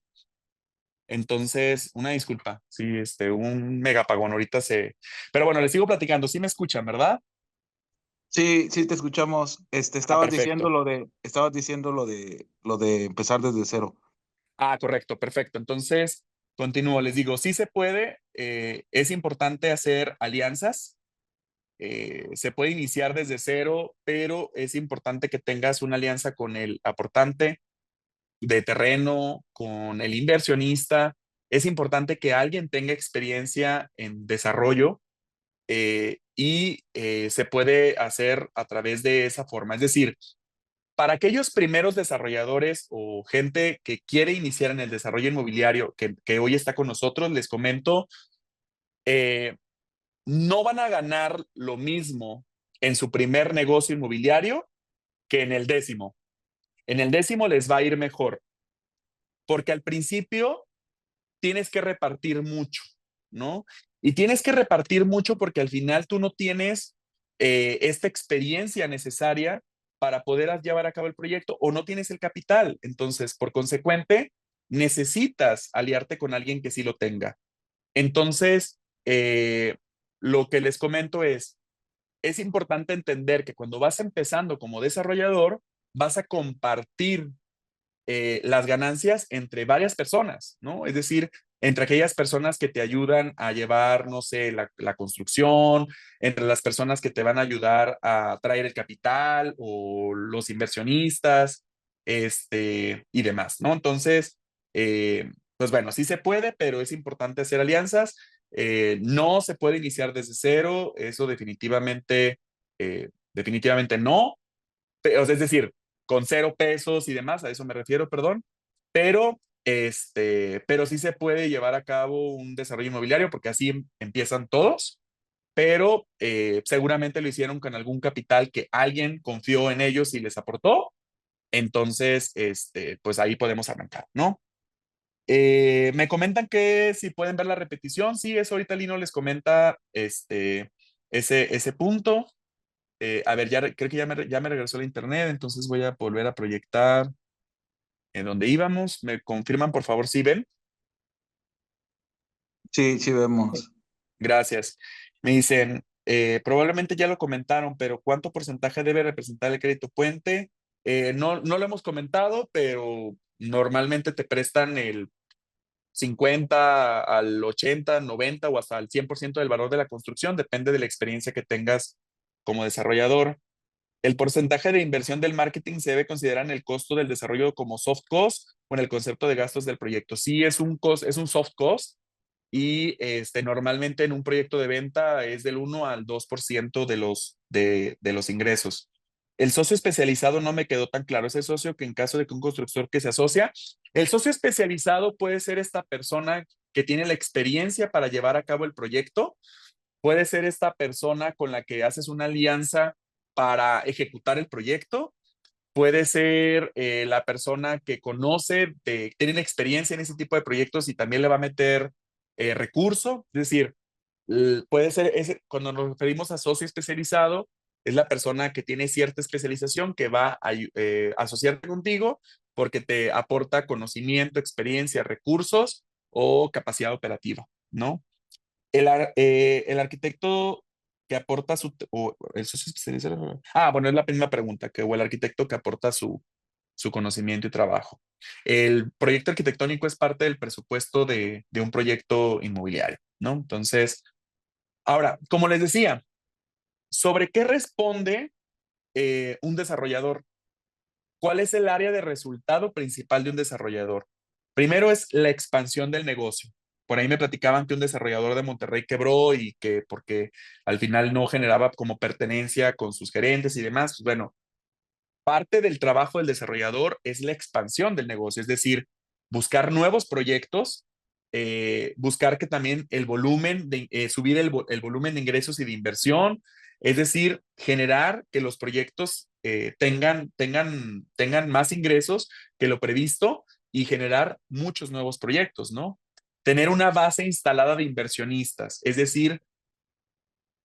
Entonces, una disculpa. Sí, un mega apagón. Ahorita se... Pero bueno, les sigo platicando. Sí me escuchan, ¿verdad? Sí, sí, te escuchamos. Ah, perfecto. Lo de empezar desde cero. Ah, correcto, perfecto. Entonces, continúo. Les digo, sí se puede. Es importante hacer alianzas. Se puede iniciar desde cero, pero es importante que tengas una alianza con el aportante de terreno, con el inversionista. Es importante que alguien tenga experiencia en desarrollo y se puede hacer a través de esa forma. Es decir, para aquellos primeros desarrolladores o gente que quiere iniciar en el desarrollo inmobiliario, que hoy está con nosotros, les comento, eh, no van a ganar lo mismo en su primer negocio inmobiliario que en el décimo. En el décimo les va a ir mejor, porque al principio tienes que repartir mucho, ¿no? Y tienes que repartir mucho porque al final tú no tienes esta experiencia necesaria para poder llevar a cabo el proyecto o no tienes el capital. Entonces, por consecuente, necesitas aliarte con alguien que sí lo tenga. Entonces, lo que les comento es importante entender que cuando vas empezando como desarrollador, vas a compartir las ganancias entre varias personas, ¿no? Es decir, entre aquellas personas que te ayudan a llevar, no sé, la construcción, entre las personas que te van a ayudar a traer el capital o los inversionistas, y demás, ¿no? Entonces, pues bueno, sí se puede, pero es importante hacer alianzas. No se puede iniciar desde cero, eso definitivamente no, o sea, es decir, con 0 pesos y demás, a eso me refiero, perdón, pero sí se puede llevar a cabo un desarrollo inmobiliario porque así empiezan todos, pero seguramente lo hicieron con algún capital que alguien confió en ellos y les aportó, entonces, pues ahí podemos arrancar, ¿no? Me comentan que si pueden ver la repetición, sí, eso ahorita Lino les comenta ese punto. A ver, creo que ya me regresó la internet, entonces voy a volver a proyectar en donde íbamos. ¿Me confirman, por favor, si ven? Sí, sí vemos. Gracias. Me dicen, probablemente ya lo comentaron, pero ¿cuánto porcentaje debe representar el crédito puente? No lo hemos comentado, pero normalmente te prestan el 50 al 80, 90 o hasta el 100% del valor de la construcción, depende de la experiencia que tengas como desarrollador. El porcentaje de inversión del marketing se debe considerar en el costo del desarrollo como soft cost o en el concepto de gastos del proyecto. Sí, es un soft cost y normalmente en un proyecto de venta es del 1 al 2% de los ingresos. El socio especializado no me quedó tan claro. Ese socio que en caso de que un constructor que se asocia, el socio especializado puede ser esta persona que tiene la experiencia para llevar a cabo el proyecto, puede ser esta persona con la que haces una alianza para ejecutar el proyecto, puede ser la persona que conoce, tiene experiencia en ese tipo de proyectos y también le va a meter recurso. Es decir, puede ser, cuando nos referimos a socio especializado, es la persona que tiene cierta especialización que va a asociarte contigo porque te aporta conocimiento, experiencia, recursos o capacidad operativa, ¿no? El arquitecto que aporta o el socio especializado. Bueno, es la misma pregunta, o el arquitecto que aporta su conocimiento y trabajo. El proyecto arquitectónico es parte del presupuesto de un proyecto inmobiliario, ¿no? Entonces, ahora, como les decía, ¿sobre qué responde un desarrollador? ¿Cuál es el área de resultado principal de un desarrollador? Primero es la expansión del negocio. Por ahí me platicaban que un desarrollador de Monterrey quebró y que porque al final no generaba como pertenencia con sus gerentes y demás. Pues bueno, parte del trabajo del desarrollador es la expansión del negocio, es decir, buscar nuevos proyectos, buscar que también el volumen, subir el volumen de ingresos y de inversión, es decir, generar que los proyectos tengan más ingresos que lo previsto y generar muchos nuevos proyectos, ¿no? Tener una base instalada de inversionistas, es decir,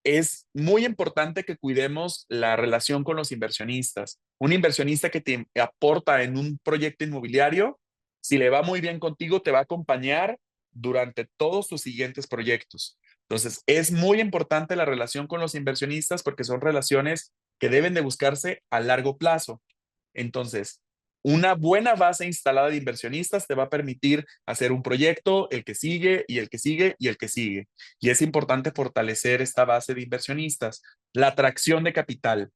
es muy importante que cuidemos la relación con los inversionistas. Un inversionista que te aporta en un proyecto inmobiliario, si le va muy bien contigo, te va a acompañar durante todos tus siguientes proyectos. Entonces, es muy importante la relación con los inversionistas porque son relaciones que deben de buscarse a largo plazo. Entonces, una buena base instalada de inversionistas te va a permitir hacer un proyecto, el que sigue y el que sigue y el que sigue. Y es importante fortalecer esta base de inversionistas. La atracción de capital.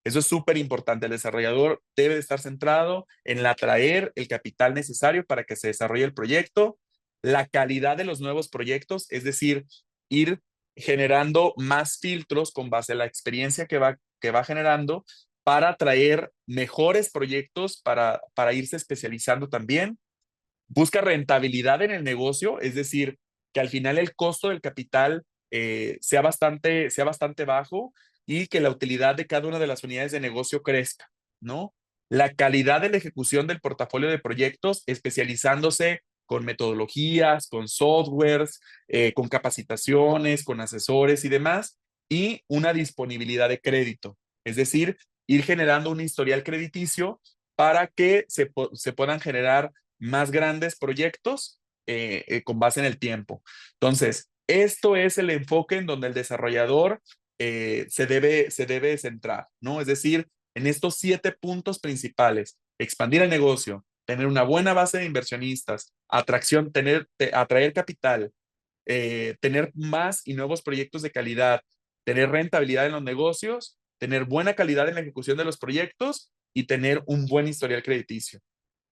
Eso es súper importante. El desarrollador debe de estar centrado en atraer el capital necesario para que se desarrolle el proyecto. La calidad de los nuevos proyectos, es decir, ir generando más filtros con base a la experiencia que va generando para atraer mejores proyectos, para irse especializando también. Busca rentabilidad en el negocio, es decir, que al final el costo del capital sea bastante bajo y que la utilidad de cada una de las unidades de negocio crezca, ¿no? La calidad de la ejecución del portafolio de proyectos, especializándose con metodologías, con softwares, con capacitaciones, con asesores y demás, y una disponibilidad de crédito, es decir, ir generando un historial crediticio para que se puedan generar más grandes proyectos con base en el tiempo. Entonces, esto es el enfoque en donde el desarrollador se debe centrar, ¿no? Es decir, en estos 7 puntos principales: expandir el negocio, tener una buena base de inversionistas, atraer capital, tener más y nuevos proyectos de calidad, tener rentabilidad en los negocios, tener buena calidad en la ejecución de los proyectos y tener un buen historial crediticio.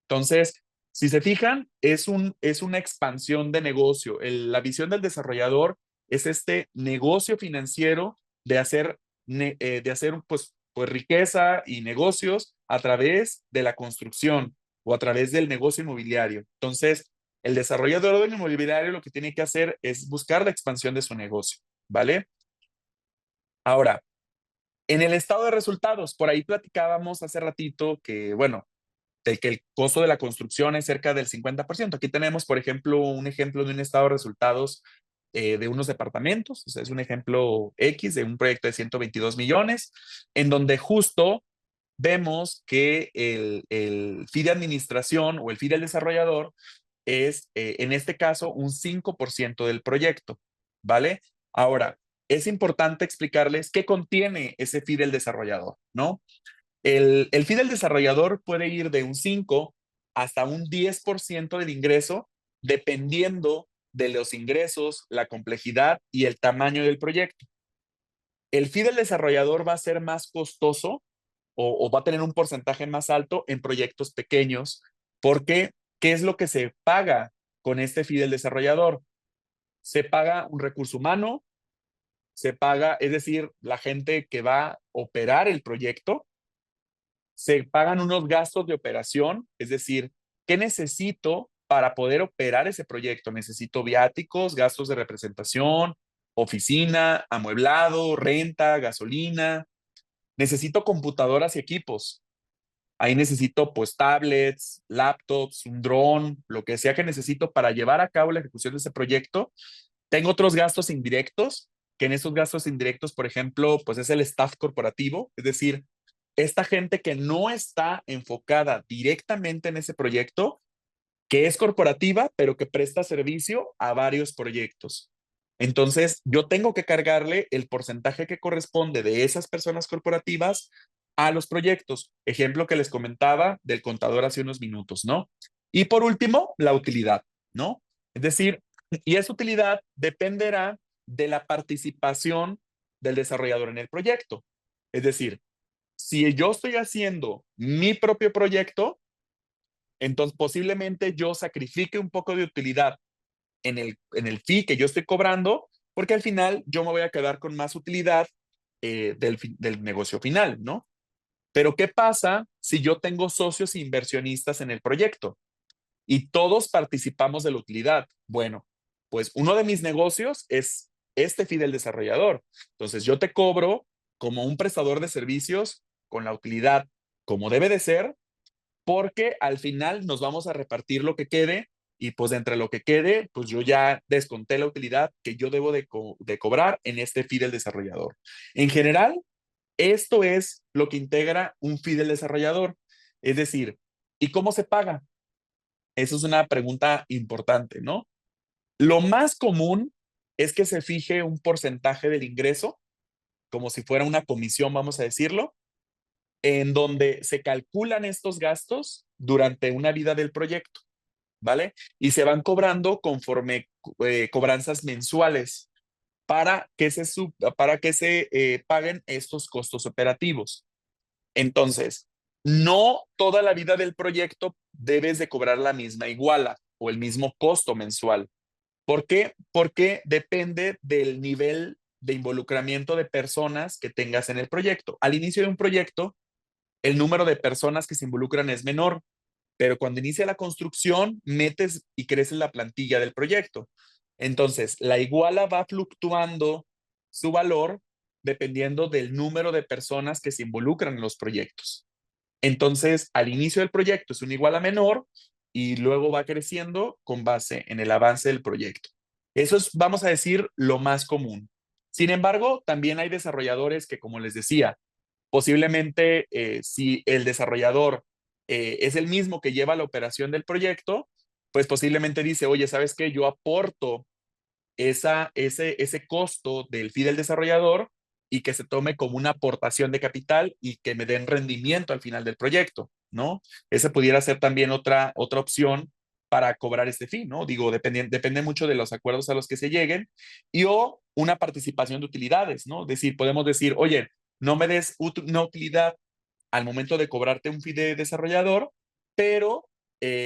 Entonces, si se fijan, es una expansión de negocio. La visión del desarrollador es este negocio financiero de hacer pues riqueza y negocios a través de la construcción o a través del negocio inmobiliario. Entonces, el desarrollador del inmobiliario lo que tiene que hacer es buscar la expansión de su negocio, ¿vale? Ahora, en el estado de resultados, por ahí platicábamos hace ratito que, bueno, de que el costo de la construcción es cerca del 50%. Aquí tenemos, por ejemplo, un ejemplo de un estado de resultados de unos departamentos, o sea, es un ejemplo X de un proyecto de 122 millones, en donde justo vemos que el fee de administración o el fee del desarrollador es, en este caso, un 5% del proyecto, ¿vale? Ahora, es importante explicarles qué contiene ese fee del desarrollador, ¿no? El fee del desarrollador puede ir de un 5 hasta un 10% del ingreso, dependiendo de los ingresos, la complejidad y el tamaño del proyecto. El fee del desarrollador va a ser más costoso o va a tener un porcentaje más alto en proyectos pequeños, porque ¿qué es lo que se paga con este fee del desarrollador? Se paga un recurso humano, se paga, es decir, la gente que va a operar el proyecto, se pagan unos gastos de operación, es decir, ¿qué necesito para poder operar ese proyecto? Necesito viáticos, gastos de representación, oficina, amueblado, renta, gasolina. Necesito computadoras y equipos. Ahí necesito pues tablets, laptops, un dron, lo que sea que necesito para llevar a cabo la ejecución de ese proyecto. Tengo otros gastos indirectos, que en esos gastos indirectos, por ejemplo, pues es el staff corporativo, es decir, esta gente que no está enfocada directamente en ese proyecto, que es corporativa, pero que presta servicio a varios proyectos. Entonces, yo tengo que cargarle el porcentaje que corresponde de esas personas corporativas a los proyectos. Ejemplo que les comentaba del contador hace unos minutos, ¿no? Y por último, la utilidad, ¿no? Es decir, y esa utilidad dependerá de la participación del desarrollador en el proyecto. Es decir, si yo estoy haciendo mi propio proyecto, entonces posiblemente yo sacrifique un poco de utilidad en el fee que yo estoy cobrando, porque al final yo me voy a quedar con más utilidad del negocio final, ¿no? Pero ¿qué pasa si yo tengo socios e inversionistas en el proyecto y todos participamos de la utilidad? Bueno, pues uno de mis negocios es este fee del desarrollador. Entonces yo te cobro como un prestador de servicios con la utilidad como debe de ser, porque al final nos vamos a repartir lo que quede y pues entre lo que quede, pues yo ya desconté la utilidad que yo debo de cobrar en este fee del desarrollador. En general, esto es lo que integra un fee del desarrollador. Es decir, ¿y cómo se paga? Eso es una pregunta importante, ¿no? Lo más común es que se fije un porcentaje del ingreso, como si fuera una comisión, vamos a decirlo, en donde se calculan estos gastos durante una vida del proyecto, ¿vale? Y se van cobrando conforme cobranzas mensuales para que se paguen estos costos operativos. Entonces, no toda la vida del proyecto debes de cobrar la misma iguala o el mismo costo mensual. ¿Por qué? Porque depende del nivel de involucramiento de personas que tengas en el proyecto. Al inicio de un proyecto, el número de personas que se involucran es menor, pero cuando inicia la construcción, metes y creces la plantilla del proyecto. Entonces, la iguala va fluctuando su valor dependiendo del número de personas que se involucran en los proyectos. Entonces, al inicio del proyecto es una iguala menor y luego va creciendo con base en el avance del proyecto. Eso es, vamos a decir, lo más común. Sin embargo, también hay desarrolladores que, como les decía, posiblemente si el desarrollador es el mismo que lleva la operación del proyecto, pues posiblemente dice, oye, ¿sabes qué? Yo aporto ese costo del fee del desarrollador y que se tome como una aportación de capital y que me den rendimiento al final del proyecto, ¿no? Ese pudiera ser también otra opción para cobrar este fee, ¿no? Digo, depende mucho de los acuerdos a los que se lleguen y o una participación de utilidades, ¿no? Es decir, podemos decir, oye, no me des una utilidad al momento de cobrarte un fee de desarrollador, pero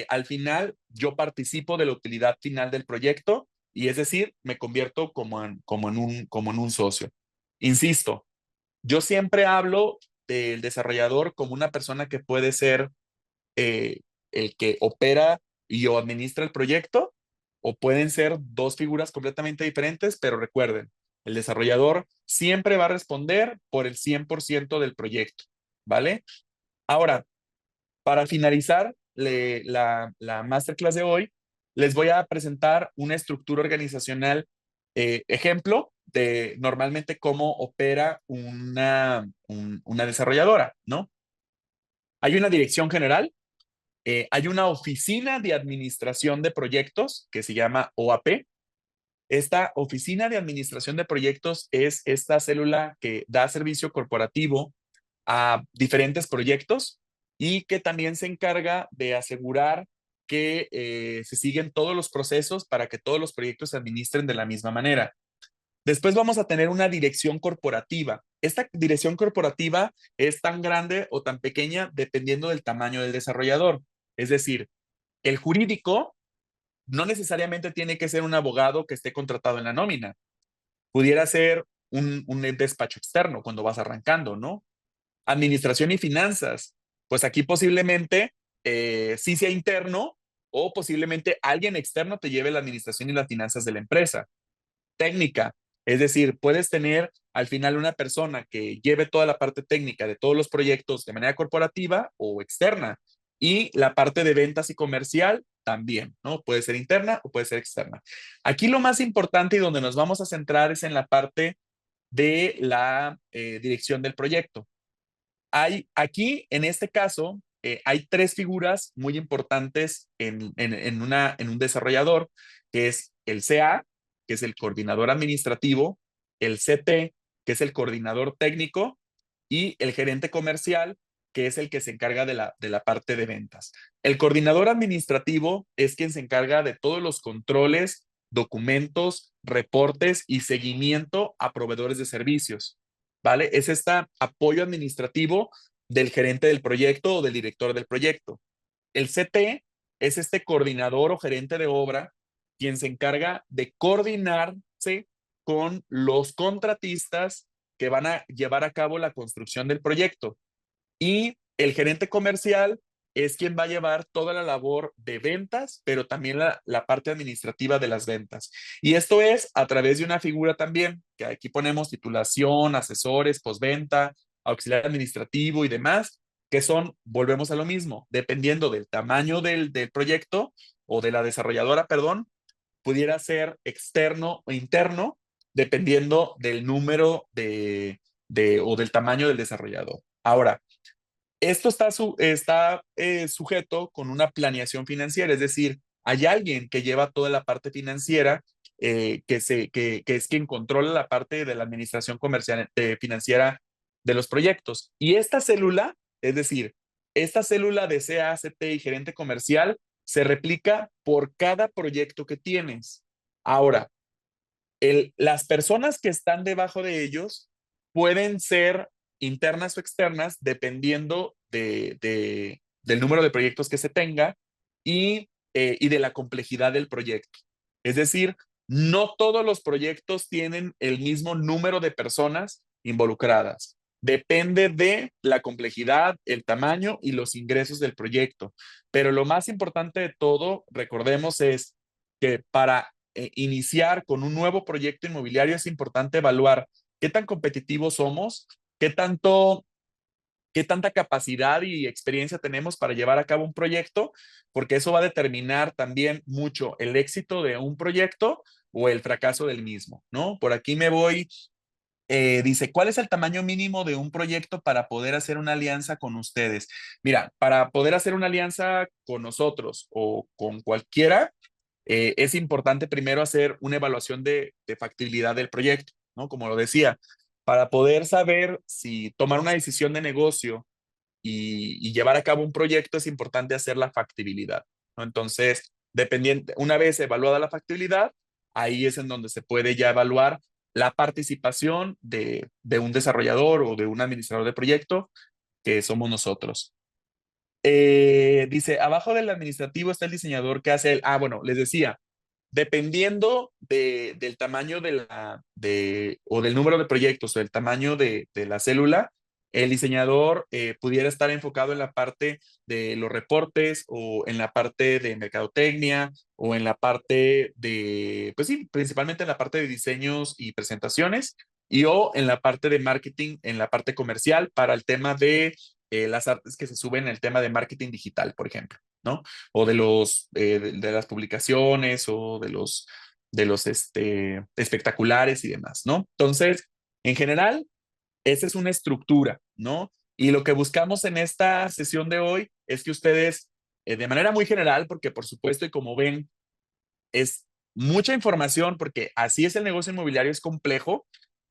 al final yo participo de la utilidad final del proyecto y es decir, me convierto como en un socio. Insisto, yo siempre hablo del desarrollador como una persona que puede ser eh, el que opera y o administra el proyecto, o pueden ser dos figuras completamente diferentes, pero recuerden, el desarrollador siempre va a responder por el 100% del proyecto, ¿vale? Ahora, para finalizar la masterclass de hoy, les voy a presentar una estructura organizacional ejemplo de normalmente cómo opera una desarrolladora, ¿no? Hay una dirección general, hay una oficina de administración de proyectos que se llama OAP. Esta oficina de administración de proyectos es esta célula que da servicio corporativo a diferentes proyectos y que también se encarga de asegurar que se siguen todos los procesos para que todos los proyectos se administren de la misma manera. Después vamos a tener una dirección corporativa. Esta dirección corporativa es tan grande o tan pequeña dependiendo del tamaño del desarrollador. Es decir, el jurídico no necesariamente tiene que ser un abogado que esté contratado en la nómina. Pudiera ser un despacho externo cuando vas arrancando, ¿no? Administración y finanzas. Pues aquí posiblemente sí sea interno o posiblemente alguien externo te lleve la administración y las finanzas de la empresa. Técnica, es decir, puedes tener al final una persona que lleve toda la parte técnica de todos los proyectos de manera corporativa o externa y la parte de ventas y comercial también, ¿no? Puede ser interna o puede ser externa. Aquí lo más importante y donde nos vamos a centrar es en la parte de la dirección del proyecto. Aquí, en este caso, hay tres figuras muy importantes en un desarrollador, que es el CA, que es el coordinador administrativo, el CT, que es el coordinador técnico, y el gerente comercial, que es el que se encarga de la parte de ventas. El coordinador administrativo es quien se encarga de todos los controles, documentos, reportes y seguimiento a proveedores de servicios. ¿Vale? Es este apoyo administrativo del gerente del proyecto o del director del proyecto. El CT es este coordinador o gerente de obra quien se encarga de coordinarse con los contratistas que van a llevar a cabo la construcción del proyecto. Y el gerente comercial es quien va a llevar toda la labor de ventas, pero también la parte administrativa de las ventas. Y esto es a través de una figura también, que aquí ponemos titulación, asesores, postventa, auxiliar administrativo y demás, que son, volvemos a lo mismo, dependiendo del tamaño del proyecto o de la desarrolladora, perdón, pudiera ser externo o interno, dependiendo del número o del tamaño del desarrollador. Ahora, esto está sujeto con una planeación financiera, es decir, hay alguien que lleva toda la parte financiera, que es quien controla la parte de la administración comercial, financiera de los proyectos. Y esta célula, es decir, esta célula de CACT y gerente comercial se replica por cada proyecto que tienes. Ahora, las personas que están debajo de ellos pueden ser internas o externas dependiendo del número de proyectos que se tenga y de la complejidad del proyecto. Es decir, no todos los proyectos tienen el mismo número de personas involucradas. Depende de la complejidad, el tamaño y los ingresos del proyecto. Pero lo más importante de todo, recordemos, es que para iniciar con un nuevo proyecto inmobiliario es importante evaluar qué tan competitivos somos, qué tanta capacidad y experiencia tenemos para llevar a cabo un proyecto, porque eso va a determinar también mucho el éxito de un proyecto o el fracaso del mismo, ¿no? Por aquí me voy. Dice, ¿cuál es el tamaño mínimo de un proyecto para poder hacer una alianza con ustedes? Mira, para poder hacer una alianza con nosotros o con cualquiera, es importante primero hacer una evaluación de factibilidad del proyecto, ¿no? Como lo decía, para poder saber si tomar una decisión de negocio y llevar a cabo un proyecto es importante hacer la factibilidad, ¿no? Entonces, una vez evaluada la factibilidad, ahí es en donde se puede ya evaluar la participación de un desarrollador o de un administrador de proyecto, que somos nosotros. Dice, abajo del administrativo está el diseñador que hace bueno, les decía, dependiendo del tamaño o del número de proyectos o del tamaño de la célula, el diseñador pudiera estar enfocado en la parte de los reportes o en la parte de mercadotecnia o en la parte pues sí, principalmente en la parte de diseños y presentaciones o en la parte de marketing, en la parte comercial para el tema de las artes que se suben en el tema de marketing digital, por ejemplo, ¿no? O de las publicaciones o espectaculares y demás, ¿no? Entonces, en general, esa es una estructura, ¿no? Y lo que buscamos en esta sesión de hoy es que ustedes, de manera muy general, porque por supuesto, y como ven, es mucha información, porque así es el negocio inmobiliario, es complejo,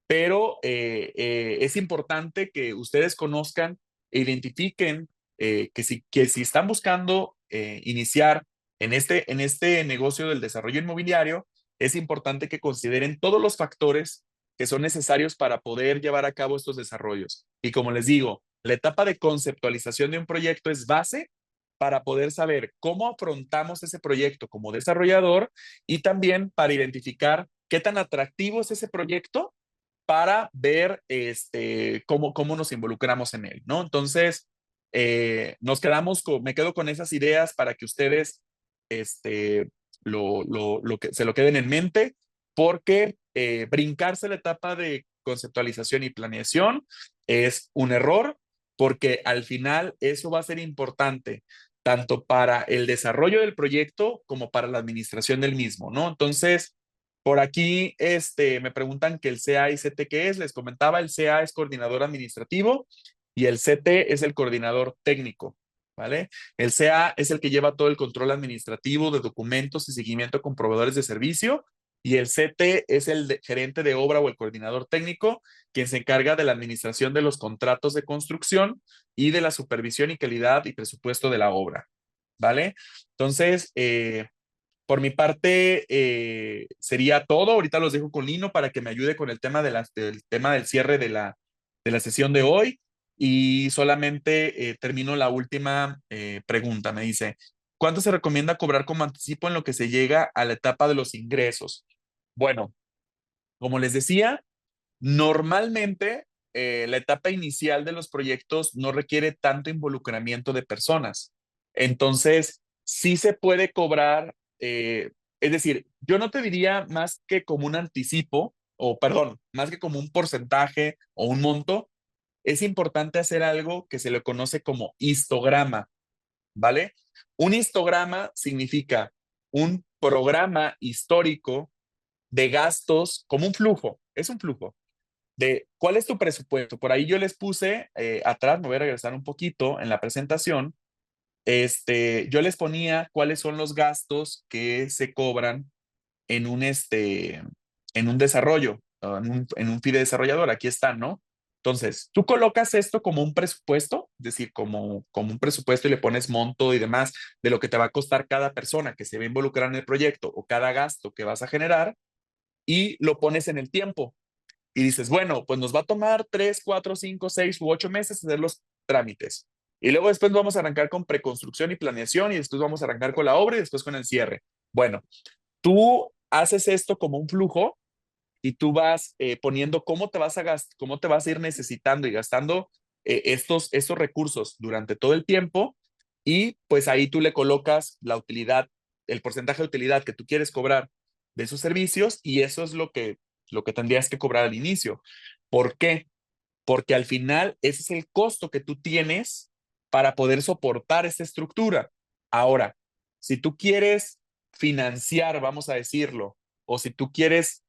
pero es importante que ustedes conozcan e identifiquen que si están buscando iniciar en este negocio del desarrollo inmobiliario, es importante que consideren todos los factores que son necesarios para poder llevar a cabo estos desarrollos. Y como les digo, la etapa de conceptualización de un proyecto es base para poder saber cómo afrontamos ese proyecto como desarrollador y también para identificar qué tan atractivo es ese proyecto para ver cómo nos involucramos en él, ¿no? Entonces, me quedo con esas ideas para que ustedes este, se lo queden en mente, porque brincarse la etapa de conceptualización y planeación es un error, porque al final eso va a ser importante tanto para el desarrollo del proyecto como para la administración del mismo, ¿no? Entonces, por aquí me preguntan que el CA y CT qué es. Les comentaba, el CA es coordinador administrativo y el CT es el coordinador técnico, ¿vale? El CA es el que lleva todo el control administrativo de documentos y seguimiento con proveedores de servicio, y el CT es el gerente de obra o el coordinador técnico, quien se encarga de la administración de los contratos de construcción y de la supervisión y calidad y presupuesto de la obra, ¿vale? Entonces, por mi parte, sería todo. Ahorita los dejo con Lino para que me ayude con el tema, del tema del cierre de la sesión de hoy. Y solamente termino la última pregunta. Me dice, ¿cuánto se recomienda cobrar como anticipo en lo que se llega a la etapa de los ingresos? Bueno, como les decía, normalmente la etapa inicial de los proyectos no requiere tanto involucramiento de personas. Entonces, sí se puede cobrar, es decir, yo no te diría más que como un anticipo, o perdón, más que como un porcentaje o un monto. Es importante hacer algo que se le conoce como histograma, ¿vale? Un histograma significa un programa histórico de gastos como un flujo, es un flujo de cuál es tu presupuesto. Por ahí yo les puse atrás, me voy a regresar un poquito en la presentación. Yo les ponía cuáles son los gastos que se cobran en en un desarrollo, o en un FIDE desarrollador. Aquí están, ¿no? Entonces, tú colocas esto como un presupuesto, es decir, como un presupuesto, y le pones monto y demás de lo que te va a costar cada persona que se va a involucrar en el proyecto o cada gasto que vas a generar, y lo pones en el tiempo. Y dices, bueno, pues nos va a tomar 3, 4, 5, 6 u 8 meses hacer los trámites. Y luego después vamos a arrancar con preconstrucción y planeación, y después vamos a arrancar con la obra y después con el cierre. Bueno, tú haces esto como un flujo y tú vas poniendo cómo te vas a ir necesitando y gastando estos recursos durante todo el tiempo, y pues ahí tú le colocas la utilidad, el porcentaje de utilidad que tú quieres cobrar de esos servicios, y eso es lo que tendrías que cobrar al inicio. ¿Por qué? Porque al final ese es el costo que tú tienes para poder soportar esta estructura. Ahora, si tú quieres financiar, vamos a decirlo, o si tú quieres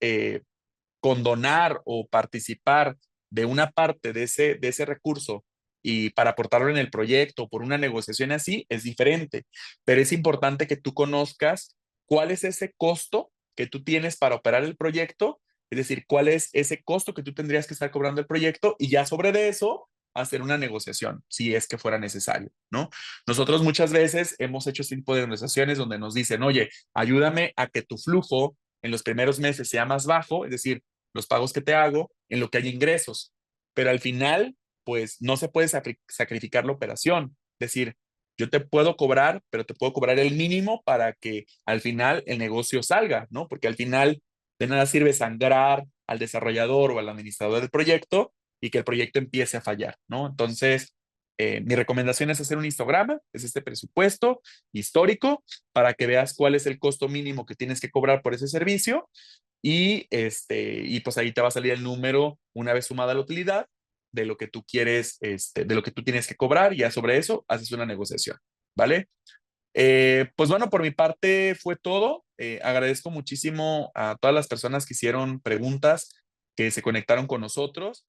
condonar o participar de una parte de ese recurso y para aportarlo en el proyecto por una negociación así, es diferente. Pero es importante que tú conozcas cuál es ese costo que tú tienes para operar el proyecto, es decir, cuál es ese costo que tú tendrías que estar cobrando el proyecto, y ya sobre de eso hacer una negociación, si es que fuera necesario, ¿no? Nosotros muchas veces hemos hecho este tipo de negociaciones donde nos dicen, oye, ayúdame a que tu flujo en los primeros meses sea más bajo, es decir, los pagos que te hago en lo que hay ingresos, pero al final, pues no se puede sacrificar la operación. Es decir, yo te puedo cobrar, pero te puedo cobrar el mínimo para que al final el negocio salga, ¿no? Porque al final de nada sirve sangrar al desarrollador o al administrador del proyecto y que el proyecto empiece a fallar, ¿no? Entonces, mi recomendación es hacer un histograma, es este presupuesto histórico, para que veas cuál es el costo mínimo que tienes que cobrar por ese servicio, y pues ahí te va a salir el número una vez sumada la utilidad de lo que tú quieres, de lo que tú tienes que cobrar, y ya sobre eso haces una negociación, ¿vale? Pues bueno, por mi parte fue todo. Agradezco muchísimo a todas las personas que hicieron preguntas, que se conectaron con nosotros.